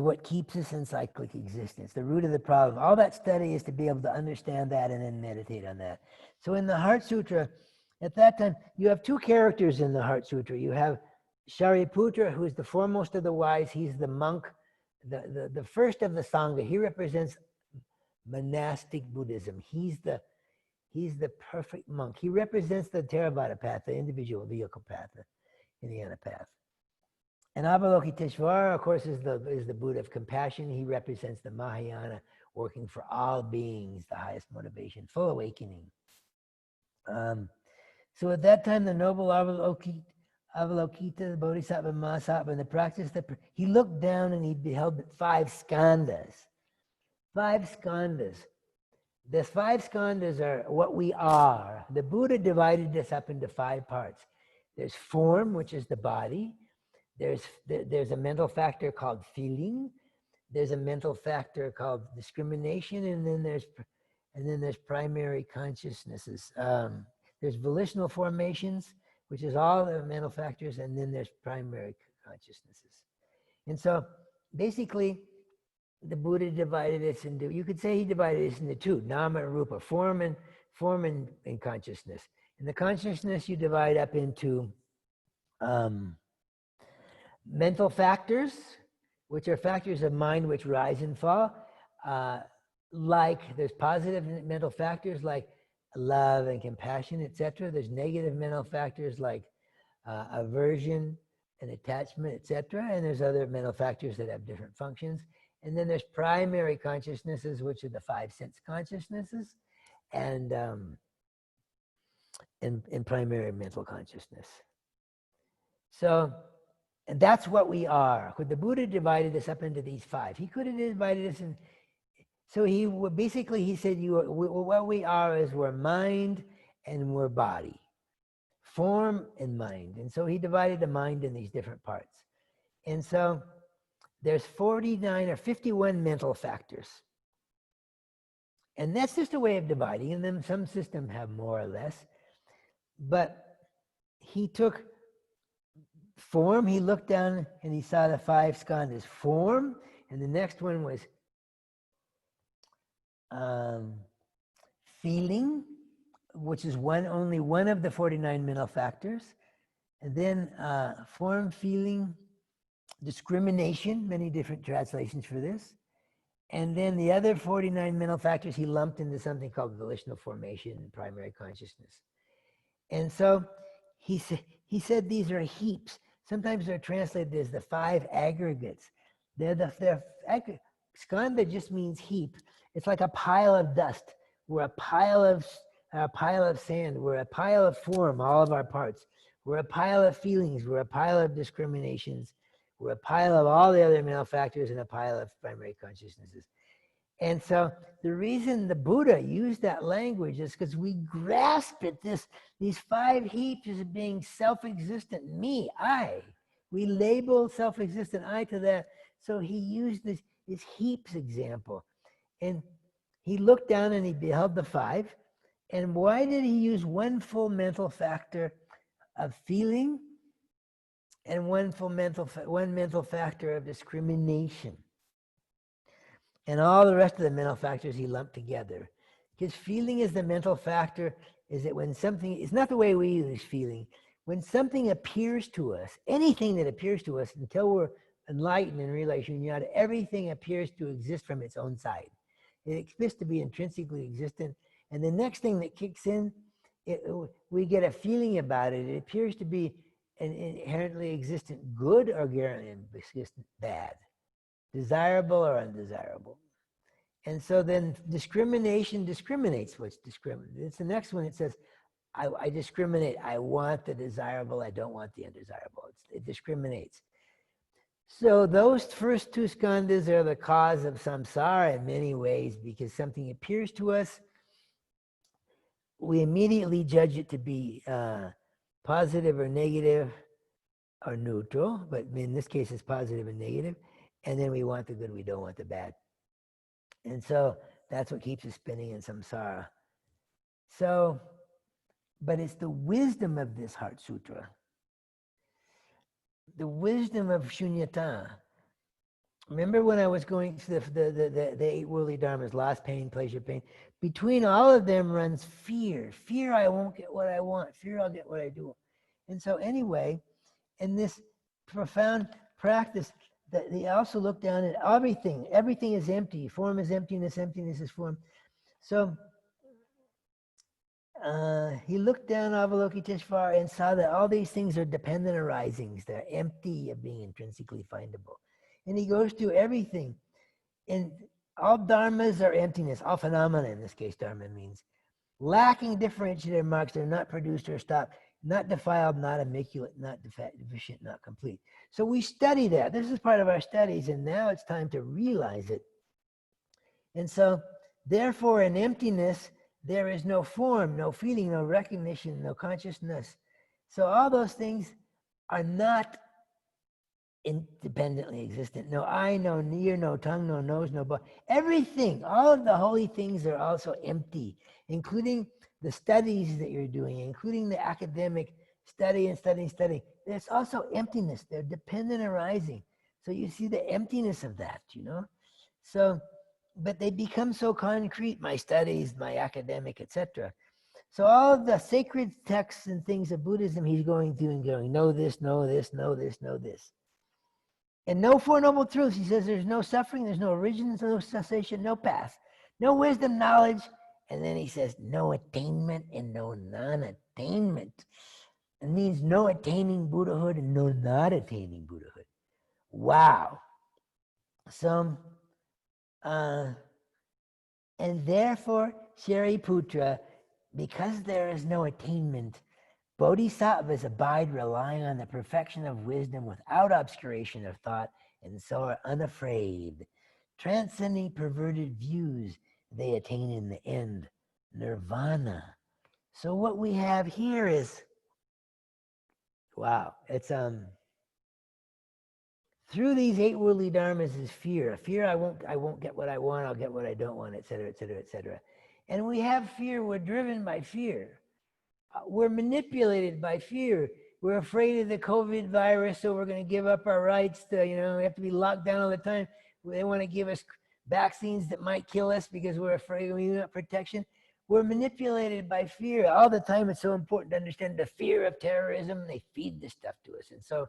what keeps us in cyclic existence, the root of the problem. All that study is to be able to understand that and then meditate on that. So in the Heart Sutra, at that time, you have two characters in the Heart Sutra. You have Shariputra, who is the foremost of the wise. He's the monk, the first of the Sangha. He represents monastic Buddhism. He's the perfect monk. He represents the Theravada path, the individual vehicle path, the Hinayana path. And Avalokiteshvara, of course, is the Buddha of compassion. He represents the Mahayana, working for all beings, the highest motivation, full awakening. So at that time, the noble Avalokita, the Bodhisattva Mahasattva, in the practice, he looked down and he beheld 5 skandhas. 5 skandhas. The 5 skandhas are what we are. The Buddha divided this up into 5 parts. There's form, which is the body. There's a mental factor called feeling. There's a mental factor called discrimination, and then there's primary consciousnesses. There's volitional formations, which is all the mental factors, and then there's primary consciousnesses. And so basically, the Buddha divided this into, you could say he divided this into 2, nama and rupa, form and consciousness. And the consciousness you divide up into mental factors, which are factors of mind which rise and fall. Like there's positive mental factors like love and compassion, etc. There's negative mental factors like aversion and attachment, etc. And there's other mental factors that have different functions. And then there's primary consciousnesses, which are the 5 sense consciousnesses, and primary mental consciousness. So, and that's what we are. Could the Buddha divided this up into these 5? He could have divided this in. So he said, what we are is we're mind and we're body, form and mind. And so he divided the mind in these different parts. And so there's 49 or 51 mental factors. And that's just a way of dividing them. Some systems have more or less. But he took form, he looked down and he saw the 5 skandhas. Form, and the next one was feeling, which is only one of the 49 mental factors. And then form, feeling, discrimination, many different translations for this. And then the other 49 mental factors he lumped into something called volitional formation and primary consciousness. And so he said these are heaps. Sometimes they're translated as the 5 aggregates. Skandha just means heap. It's like a pile of dust. We're a pile of sand. We're a pile of form, all of our parts. We're a pile of feelings. We're a pile of discriminations. We're a pile of all the other mental factors and a pile of primary consciousnesses. And so the reason the Buddha used that language is because we grasp at these 5 heaps as being self-existent, me, I. We label self-existent I to that. So he used this heaps example. And he looked down and he beheld the 5. And why did he use one full mental factor of feeling and one mental factor of discrimination? And all the rest of the mental factors he lumped together. His feeling is the mental factor, is that when something, it's not the way we use feeling. When something appears to us, anything that appears to us until we're enlightened and realize shunyata, everything appears to exist from its own side. It exists to be intrinsically existent. And the next thing that kicks in, we get a feeling about it. It appears to be an inherently existent good or inherently existent bad. Desirable or undesirable. And so then discrimination discriminates what's discriminated. It's the next one. It says, I discriminate. I want the desirable. I don't want the undesirable. It discriminates. So those first two skandhas are the cause of samsara in many ways, because something appears to us, we immediately judge it to be positive or negative or neutral, but in this case it's positive and negative, and then we want the good, we don't want the bad. And so that's what keeps us spinning in samsara. So, but it's the wisdom of this Heart Sutra, the wisdom of Shunyata. Remember when I was going through the eight worldly dharmas, loss, pain, pleasure, pain, between all of them runs fear. Fear I won't get what I want. Fear I'll get what I do. And so anyway, in this profound practice, that they also look down at everything. Everything is empty. Form is emptiness. Emptiness is form. So he looked down Avalokiteshvara and saw that all these things are dependent arisings. They're empty of being intrinsically findable. And he goes through everything. And all dharmas are emptiness. All phenomena, in this case, dharma means lacking differentiated marks. They're not produced or stopped, not defiled, not immaculate, not deficient, not complete. So we study that. This is part of our studies, and now it's time to realize it. And so, therefore, in emptiness, there is no form, no feeling, no recognition, no consciousness. So all those things are not independently existent. No eye, no ear, no tongue, no nose, no body. Everything, all of the holy things are also empty, including the studies that you're doing, including the academic study. There's also emptiness. They're dependent arising. So you see the emptiness of that, you know? So, but they become so concrete, my studies, my academic, etc. So all of the sacred texts and things of Buddhism, he's going through and going, know this, know this, know this, know this. And no Four Noble Truths. He says there's no suffering, there's no origin, no cessation, no path, no wisdom, knowledge. And then he says no attainment and no non-attainment. It means no attaining Buddhahood and no not attaining Buddhahood. Wow. So, and therefore, Shariputra, because there is no attainment, Bodhisattvas abide relying on the perfection of wisdom without obscuration of thought, and so are unafraid. Transcending perverted views, they attain in the end nirvana. So what we have here is, wow, it's through these eight worldly dharmas is fear. Fear I won't get what I want, I'll get what I don't want, etc., etc., etc. And we have fear, we're driven by fear. We're manipulated by fear. We're afraid of the COVID virus, so we're going to give up our rights to, we have to be locked down all the time. They want to give us vaccines that might kill us because we're afraid we want protection. We're manipulated by fear all the time. It's so important to understand the fear of terrorism. They feed this stuff to us. And so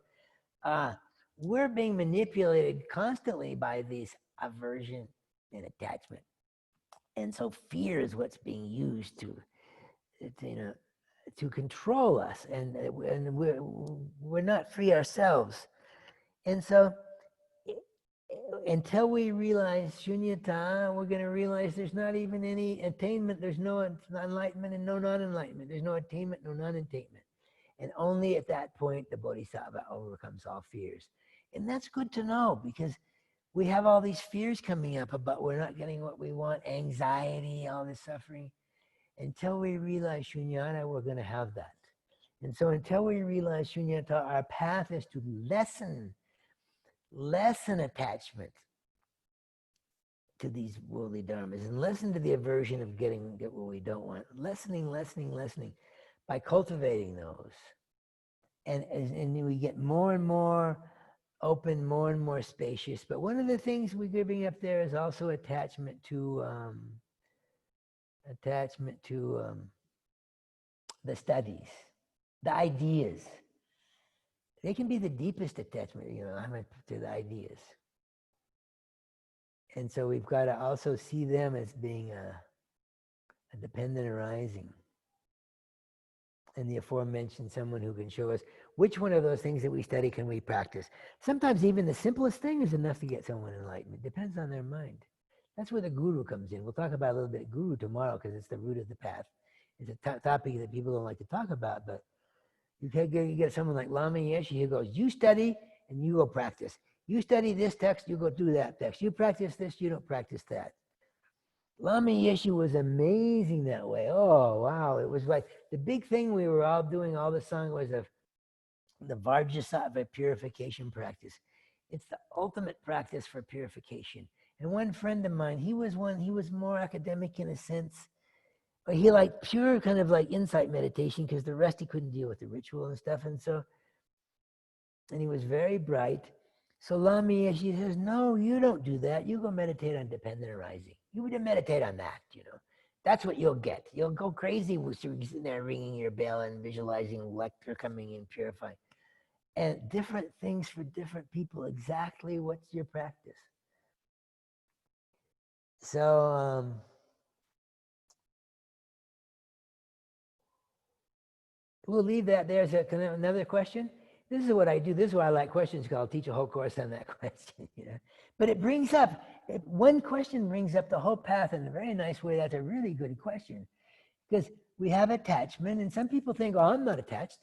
we're being manipulated constantly by this aversion and attachment. And so fear is what's being used to control us, and we're not free ourselves. And so until we realize shunyata, we're going to realize there's not even any attainment, there's no enlightenment and no non-enlightenment, there's no attainment, no non-attainment. And only at that point the bodhisattva overcomes all fears. And that's good to know, because we have all these fears coming up about we're not getting what we want, anxiety, all this suffering. Until we realize shunyata, we're going to have that. And so until we realize shunyata, our path is to lessen attachment to these worldly dharmas and lessen to the aversion of get what we don't want. Lessening by cultivating those. And we get more and more open, more and more spacious. But one of the things we're giving up there is also attachment to the studies, the ideas. They can be the deepest attachment, to the ideas. And so we've got to also see them as being a dependent arising. And the aforementioned someone who can show us which one of those things that we study can we practice. Sometimes even the simplest thing is enough to get someone enlightenment. Depends on their mind. That's where the guru comes in. We'll talk about a little bit of guru tomorrow because it's the root of the path. It's a topic that people don't like to talk about, but you get someone like Lama Yeshe who goes, you study and you go practice. You study this text, you go do that text. You practice this, you don't practice that. Lama Yeshe was amazing that way. Oh, wow. It was like the big thing we were all doing all the song was the Vajrasattva purification practice. It's the ultimate practice for purification. And one friend of mine, he was more academic in a sense, but he liked pure kind of like insight meditation because the rest he couldn't deal with the ritual and stuff. And he was very bright. So Lama Yeshe says, no, you don't do that. You go meditate on dependent arising. You would meditate on that, That's what you'll get. You'll go crazy with sitting there ringing your bell and visualizing lector coming in, purifying. And different things for different people. Exactly what's your practice? So, we'll leave that there. Is that another question? This is what I do. This is why I like questions, because I'll teach a whole course on that question. But it brings up, one question brings up the whole path in a very nice way. That's a really good question. Because we have attachment, and some people think, oh, I'm not attached.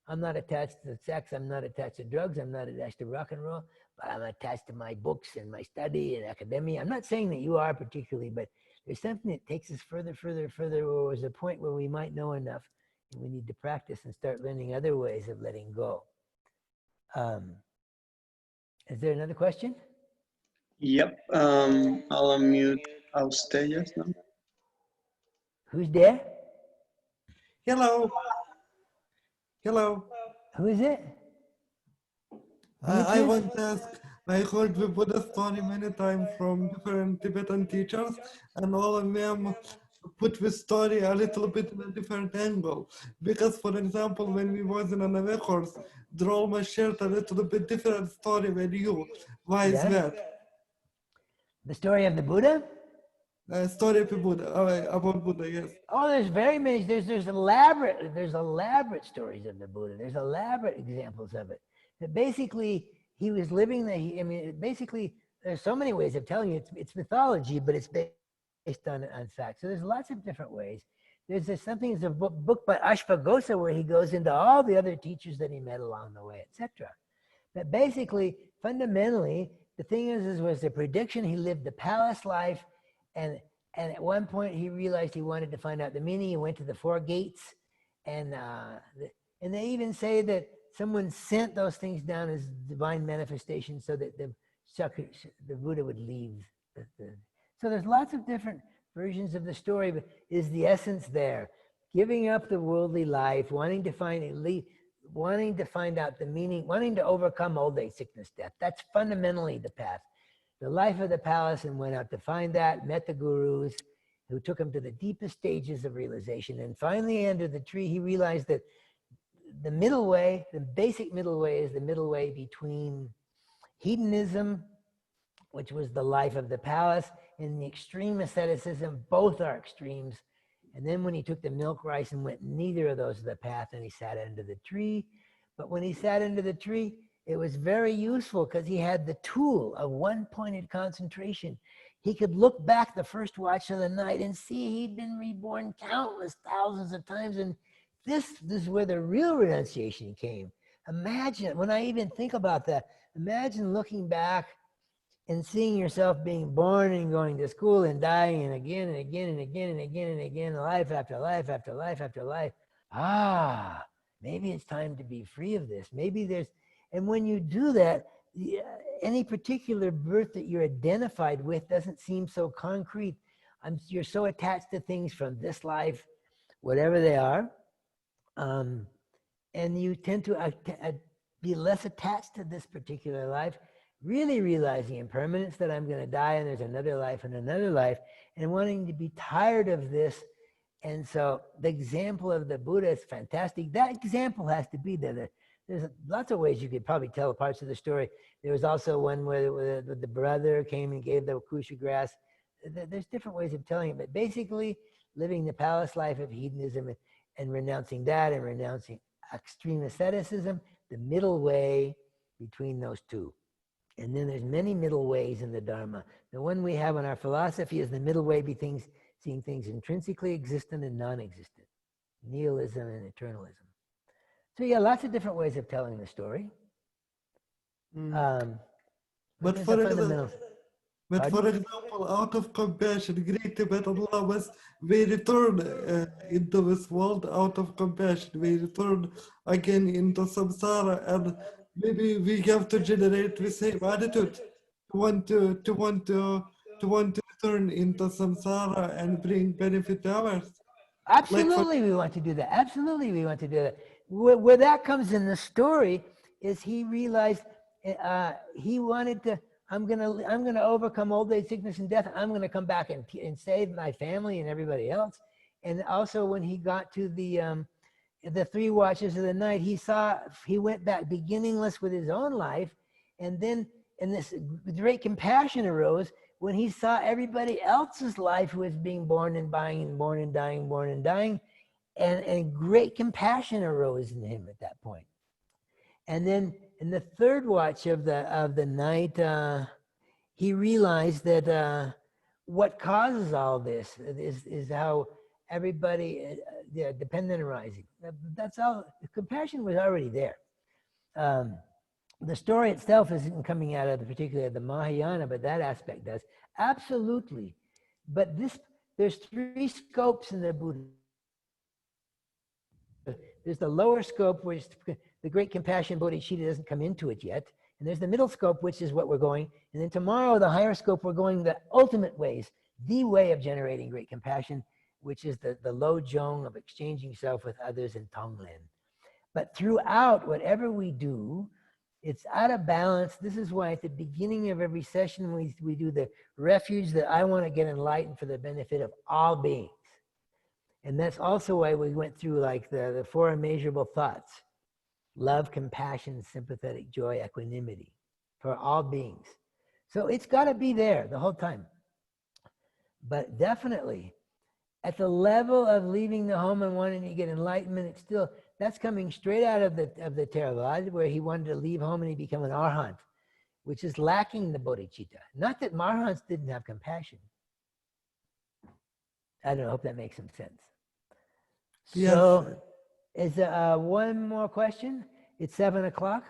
I'm not attached to sex. I'm not attached to drugs. I'm not attached to rock and roll. But I'm attached to my books and my study and academia. I'm not saying that you are particularly, but there's something that takes us further. Where there's a point where we might know enough. We need to practice and start learning other ways of letting go. Is there another question? Yep. I'll unmute Austejas now. Who's there? Hello. Hello. Who is it? I want to ask, I heard the Buddha story many times from different Tibetan teachers, and all of them put the story a little bit in a different angle. Because, for example, when we was in another course, Drolma shared a little bit different story with you. Why is that? The story of the Buddha? Story of the Buddha, about Buddha, yes. Oh, there's very many. There's elaborate stories of the Buddha. There's elaborate examples of it. That basically he was living basically there's so many ways of telling you. It's mythology, but it's based on fact. So there's lots of different ways. There's a book by Ashvaghosha where he goes into all the other teachers that he met along the way, etc. But basically, fundamentally, the thing was the prediction. He lived the palace life, and at one point he realized he wanted to find out the meaning. He went to the 4 gates, and they even say that someone sent those things down as divine manifestations so that the Buddha would leave. So there's lots of different versions of the story, but is the essence there? Giving up the worldly life, wanting to find out the meaning, wanting to overcome old age, sickness, death. That's fundamentally the path. The life of the palace, and went out to find that, met the gurus who took him to the deepest stages of realization. And finally, under the tree, he realized that the middle way, the basic middle way, is the middle way between hedonism, which was the life of the palace, and the extreme asceticism. Both are extremes. And then when he took the milk rice and went, neither of those are the path, and he sat under the tree. But when he sat under the tree, it was very useful because he had the tool of one-pointed concentration. He could look back the first watch of the night and see he'd been reborn countless thousands of times. And this is where the real renunciation came. Imagine, when I even think about that, imagine looking back and seeing yourself being born and going to school and dying, and again and again and again and again and again, life after life after life after life. Maybe it's time to be free of this. And when you do that, any particular birth that you're identified with doesn't seem so concrete. You're so attached to things from this life, whatever they are, and you tend to be less attached to this particular life, really realizing impermanence, that I'm going to die and there's another life and another life, and wanting to be tired of this. And so the example of the Buddha is fantastic. That example has to be there. There's lots of ways you could probably tell parts of the story. There was also one where the brother came and gave the kusha grass. There's different ways of telling it, but basically living the palace life of hedonism and renouncing that, and renouncing extreme asceticism, the middle way between those two. And then there's many middle ways in the Dharma. The one we have in our philosophy is the middle way between seeing things intrinsically existent and non-existent. nihilism and eternalism. So yeah, lots of different ways of telling the story. But there's for the example, fundamentals. But for Pardon? example, out of compassion, great Tibet Allah was we return into this world out of compassion. We return again into samsara, and maybe we have to generate the same attitude to want to return into samsara and bring benefit to others. Absolutely, we want to do that. Absolutely, we want to do that. Where that comes in the story is he realized he wanted to. I'm gonna overcome old age, sickness, and death. I'm gonna come back and save my family and everybody else. And also, when he got to the 3 watches of the night, he went back beginningless with his own life, and then this great compassion arose when he saw everybody else's life who was being born and dying and born and dying, born and dying, and great compassion arose in him at that point. And then in the 3rd watch of the night, he realized that what causes all this is how everybody dependent arising. That's all. Compassion was already there. The story itself isn't coming out of particularly the Mahayana, but that aspect does. Absolutely. But there's 3 scopes in the Buddha. There's the lower scope, which the great compassion bodhicitta doesn't come into it yet. And there's the middle scope, which is what we're going. And then tomorrow, the higher scope, we're going the ultimate ways, the way of generating great compassion, which is the low jong of exchanging self with others in Tonglen. But throughout, whatever we do, it's out of balance. This is why at the beginning of every session, we do the refuge that I want to get enlightened for the benefit of all beings. And that's also why we went through like the 4 immeasurable thoughts: love, compassion, sympathetic joy, equanimity for all beings. So it's got to be there the whole time. But definitely at the level of leaving the home and wanting to get enlightenment, it's still, that's coming straight out of the Theravada, where he wanted to leave home and he become an arhat, which is lacking the bodhicitta. Not that arhats didn't have compassion. I don't know, I hope that makes some sense. Yes. So, is there one more question? It's 7 o'clock.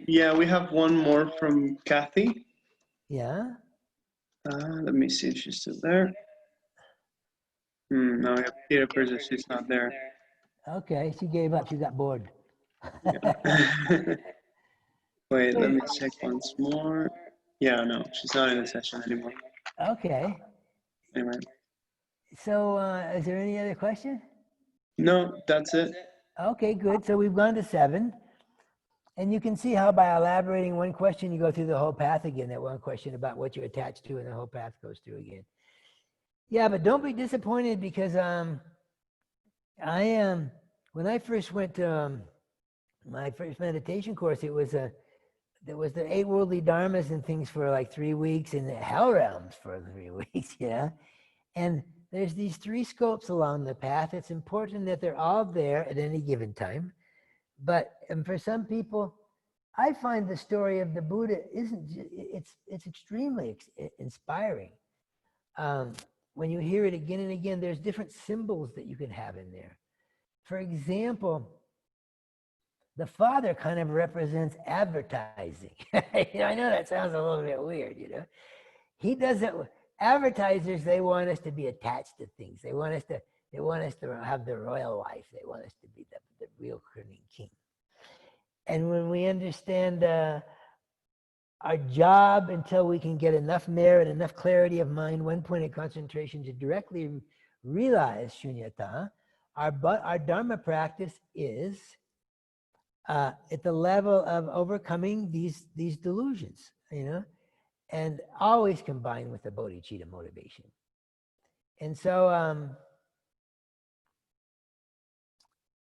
Yeah, we have one more from Kathy. Yeah. Let me see if she's still there. No, we have Peter Persia, she's not there. Okay, she gave up. She got bored. Yeah. Wait, let me check once more. Yeah, no, she's not in the session anymore. Okay. Anyway. So, is there any other question? No, that's it. Okay, good. So we've gone to 7. And you can see how by elaborating one question, you go through the whole path again. That one question about what you're attached to, and the whole path goes through again. Yeah, but don't be disappointed, because when I first went to my first meditation course, there was the 8 worldly dharmas and things for like 3 weeks, and the hell realms for 3 weeks, yeah. And there's these 3 scopes along the path. It's important that they're all there at any given time. But for some people, I find the story of the Buddha it's extremely inspiring. When you hear it again and again, there's different symbols that you can have in there. For example, the father kind of represents advertising. I know that sounds a little bit weird, He doesn't. Advertisers, they want us to be attached to things. They want us to have the royal life. They want us to be the real crooning king. And when we understand our job, until we can get enough merit, enough clarity of mind, one-pointed concentration to directly realize shunyata, our dharma practice is at the level of overcoming these delusions, and always combined with the bodhicitta motivation. And so,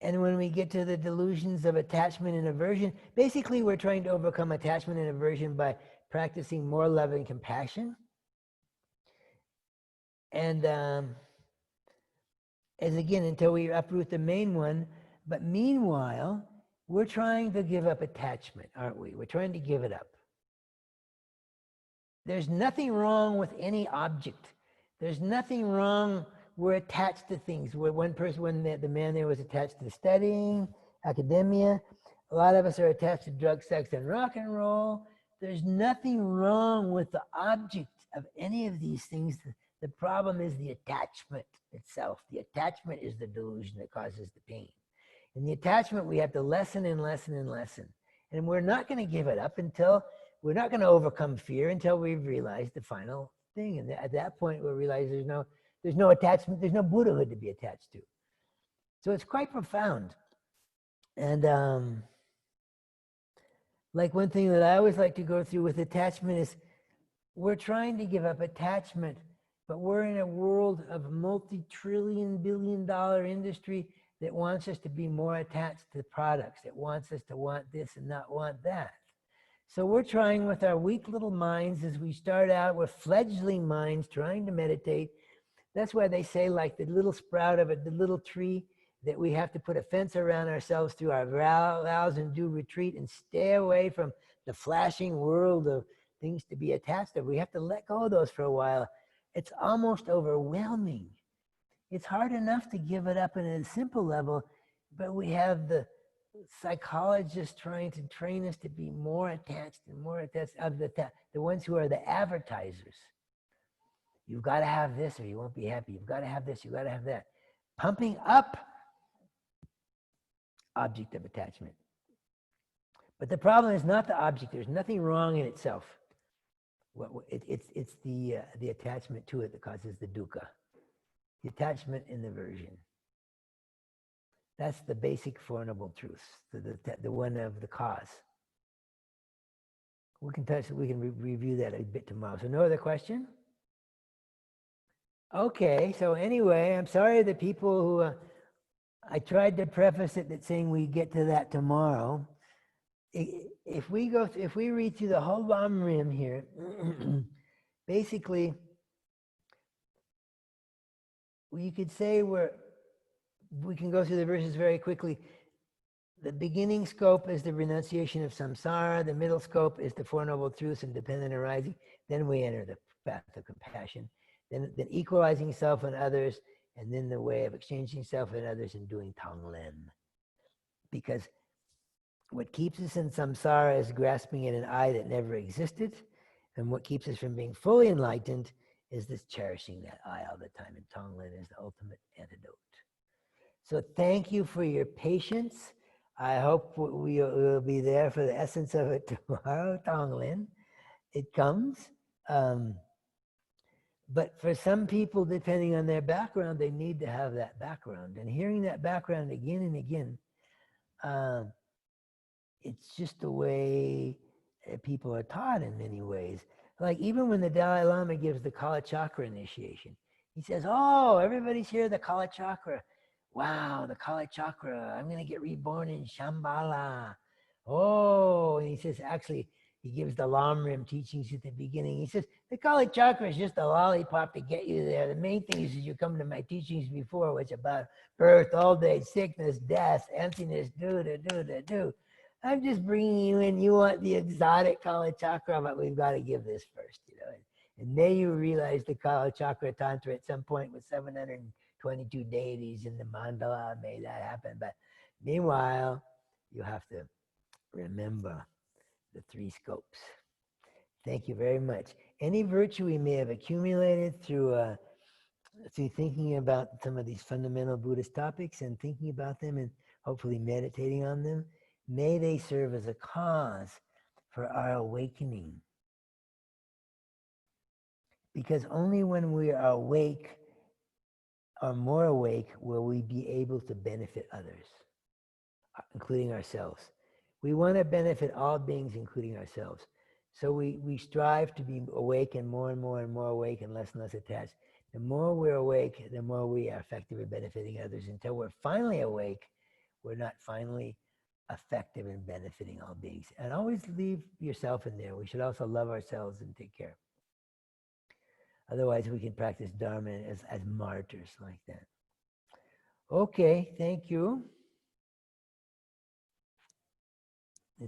and when we get to the delusions of attachment and aversion, basically we're trying to overcome attachment and aversion by practicing more love and compassion. And as again, until we uproot the main one. But meanwhile, we're trying to give up attachment, aren't we? We're trying to give it up. There's nothing wrong with any object. There's nothing wrong we're attached to things. When the man there was attached to studying, academia. A lot of us are attached to drug, sex, and rock and roll. There's nothing wrong with the object of any of these things. The problem is the attachment itself. The attachment is the delusion that causes the pain. And the attachment we have to lessen and lessen and lessen. And we're not going to give it up until, we're not going to overcome fear until we've realized the final thing. And at that point, we'll realize there's no attachment, there's no Buddhahood to be attached to. So it's quite profound. And like one thing that I always like to go through with attachment is we're trying to give up attachment, but we're in a world of multi-trillion, billion-dollar industry that wants us to be more attached to products. It wants us to want this and not want that. So we're trying with our weak little minds as we start out with fledgling minds trying to meditate. That's why they say, like the little sprout of the little tree, that we have to put a fence around ourselves through our vows and do retreat and stay away from the flashing world of things to be attached to. We have to let go of those for a while. It's almost overwhelming. It's hard enough to give it up in a simple level, but we have the psychologists trying to train us to be more attached and more attached of the ones who are the advertisers. You've got to have this or you won't be happy. You've got to have this, you've got to have that. Pumping up object of attachment. But the problem is not the object. There's nothing wrong in itself. It's the attachment to it that causes the dukkha. The attachment and the aversion. That's the basic Four Noble Truths, the one of the cause. We can review that a bit tomorrow. So no other question? Okay, so anyway, I'm sorry that people who, I tried to preface it that saying we get to that tomorrow. If we read through the whole Lamrim here, basically, you could say we can go through the verses very quickly. The beginning scope is the renunciation of samsara. The middle scope is the Four Noble Truths and dependent arising. Then we enter the path of compassion. Then equalizing self and others, and then the way of exchanging self and others and doing Tonglen. Because what keeps us in samsara is grasping at an I that never existed, and what keeps us from being fully enlightened is this cherishing that I all the time, and Tonglen is the ultimate antidote. So thank you for your patience. I hope we will be there for the essence of it tomorrow, Tonglen. It comes. But for some people, depending on their background, they need to have that background. And hearing that background again and again, it's just the way people are taught in many ways. Like even when the Dalai Lama gives the Kala Chakra initiation, he says, oh, everybody's here, the Kala Chakra. Wow, the Kala Chakra, I'm going to get reborn in Shambhala. Oh, and he says, actually, he gives the Lamrim teachings at the beginning. He says, the Kala Chakra is just a lollipop to get you there. The main thing is you come to my teachings before, which about birth, old age, sickness, death, emptiness, do. I'm just bringing you in. You want the exotic Kala Chakra, but we've got to give this first, you know. And may you realize the Kala Chakra Tantra at some point with 722 deities in the mandala. May that happen. But meanwhile, you have to remember the three scopes. Thank you very much. Any virtue we may have accumulated through thinking about some of these fundamental Buddhist topics and thinking about them and hopefully meditating on them, may they serve as a cause for our awakening. Because only when we are awake, or more awake, will we be able to benefit others, including ourselves. We want to benefit all beings, including ourselves. So we strive to be awake and more awake and less attached. The more we're awake, the more we are effective in benefiting others. Until we're finally awake, we're not finally effective in benefiting all beings. And always leave yourself in there. We should also love ourselves and take care. Otherwise, we can practice Dharma as martyrs like that. Okay, thank you.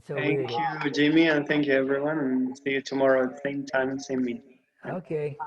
So thank you, Jimmy, and thank you, everyone. And see you tomorrow at the same time, same meeting. Okay.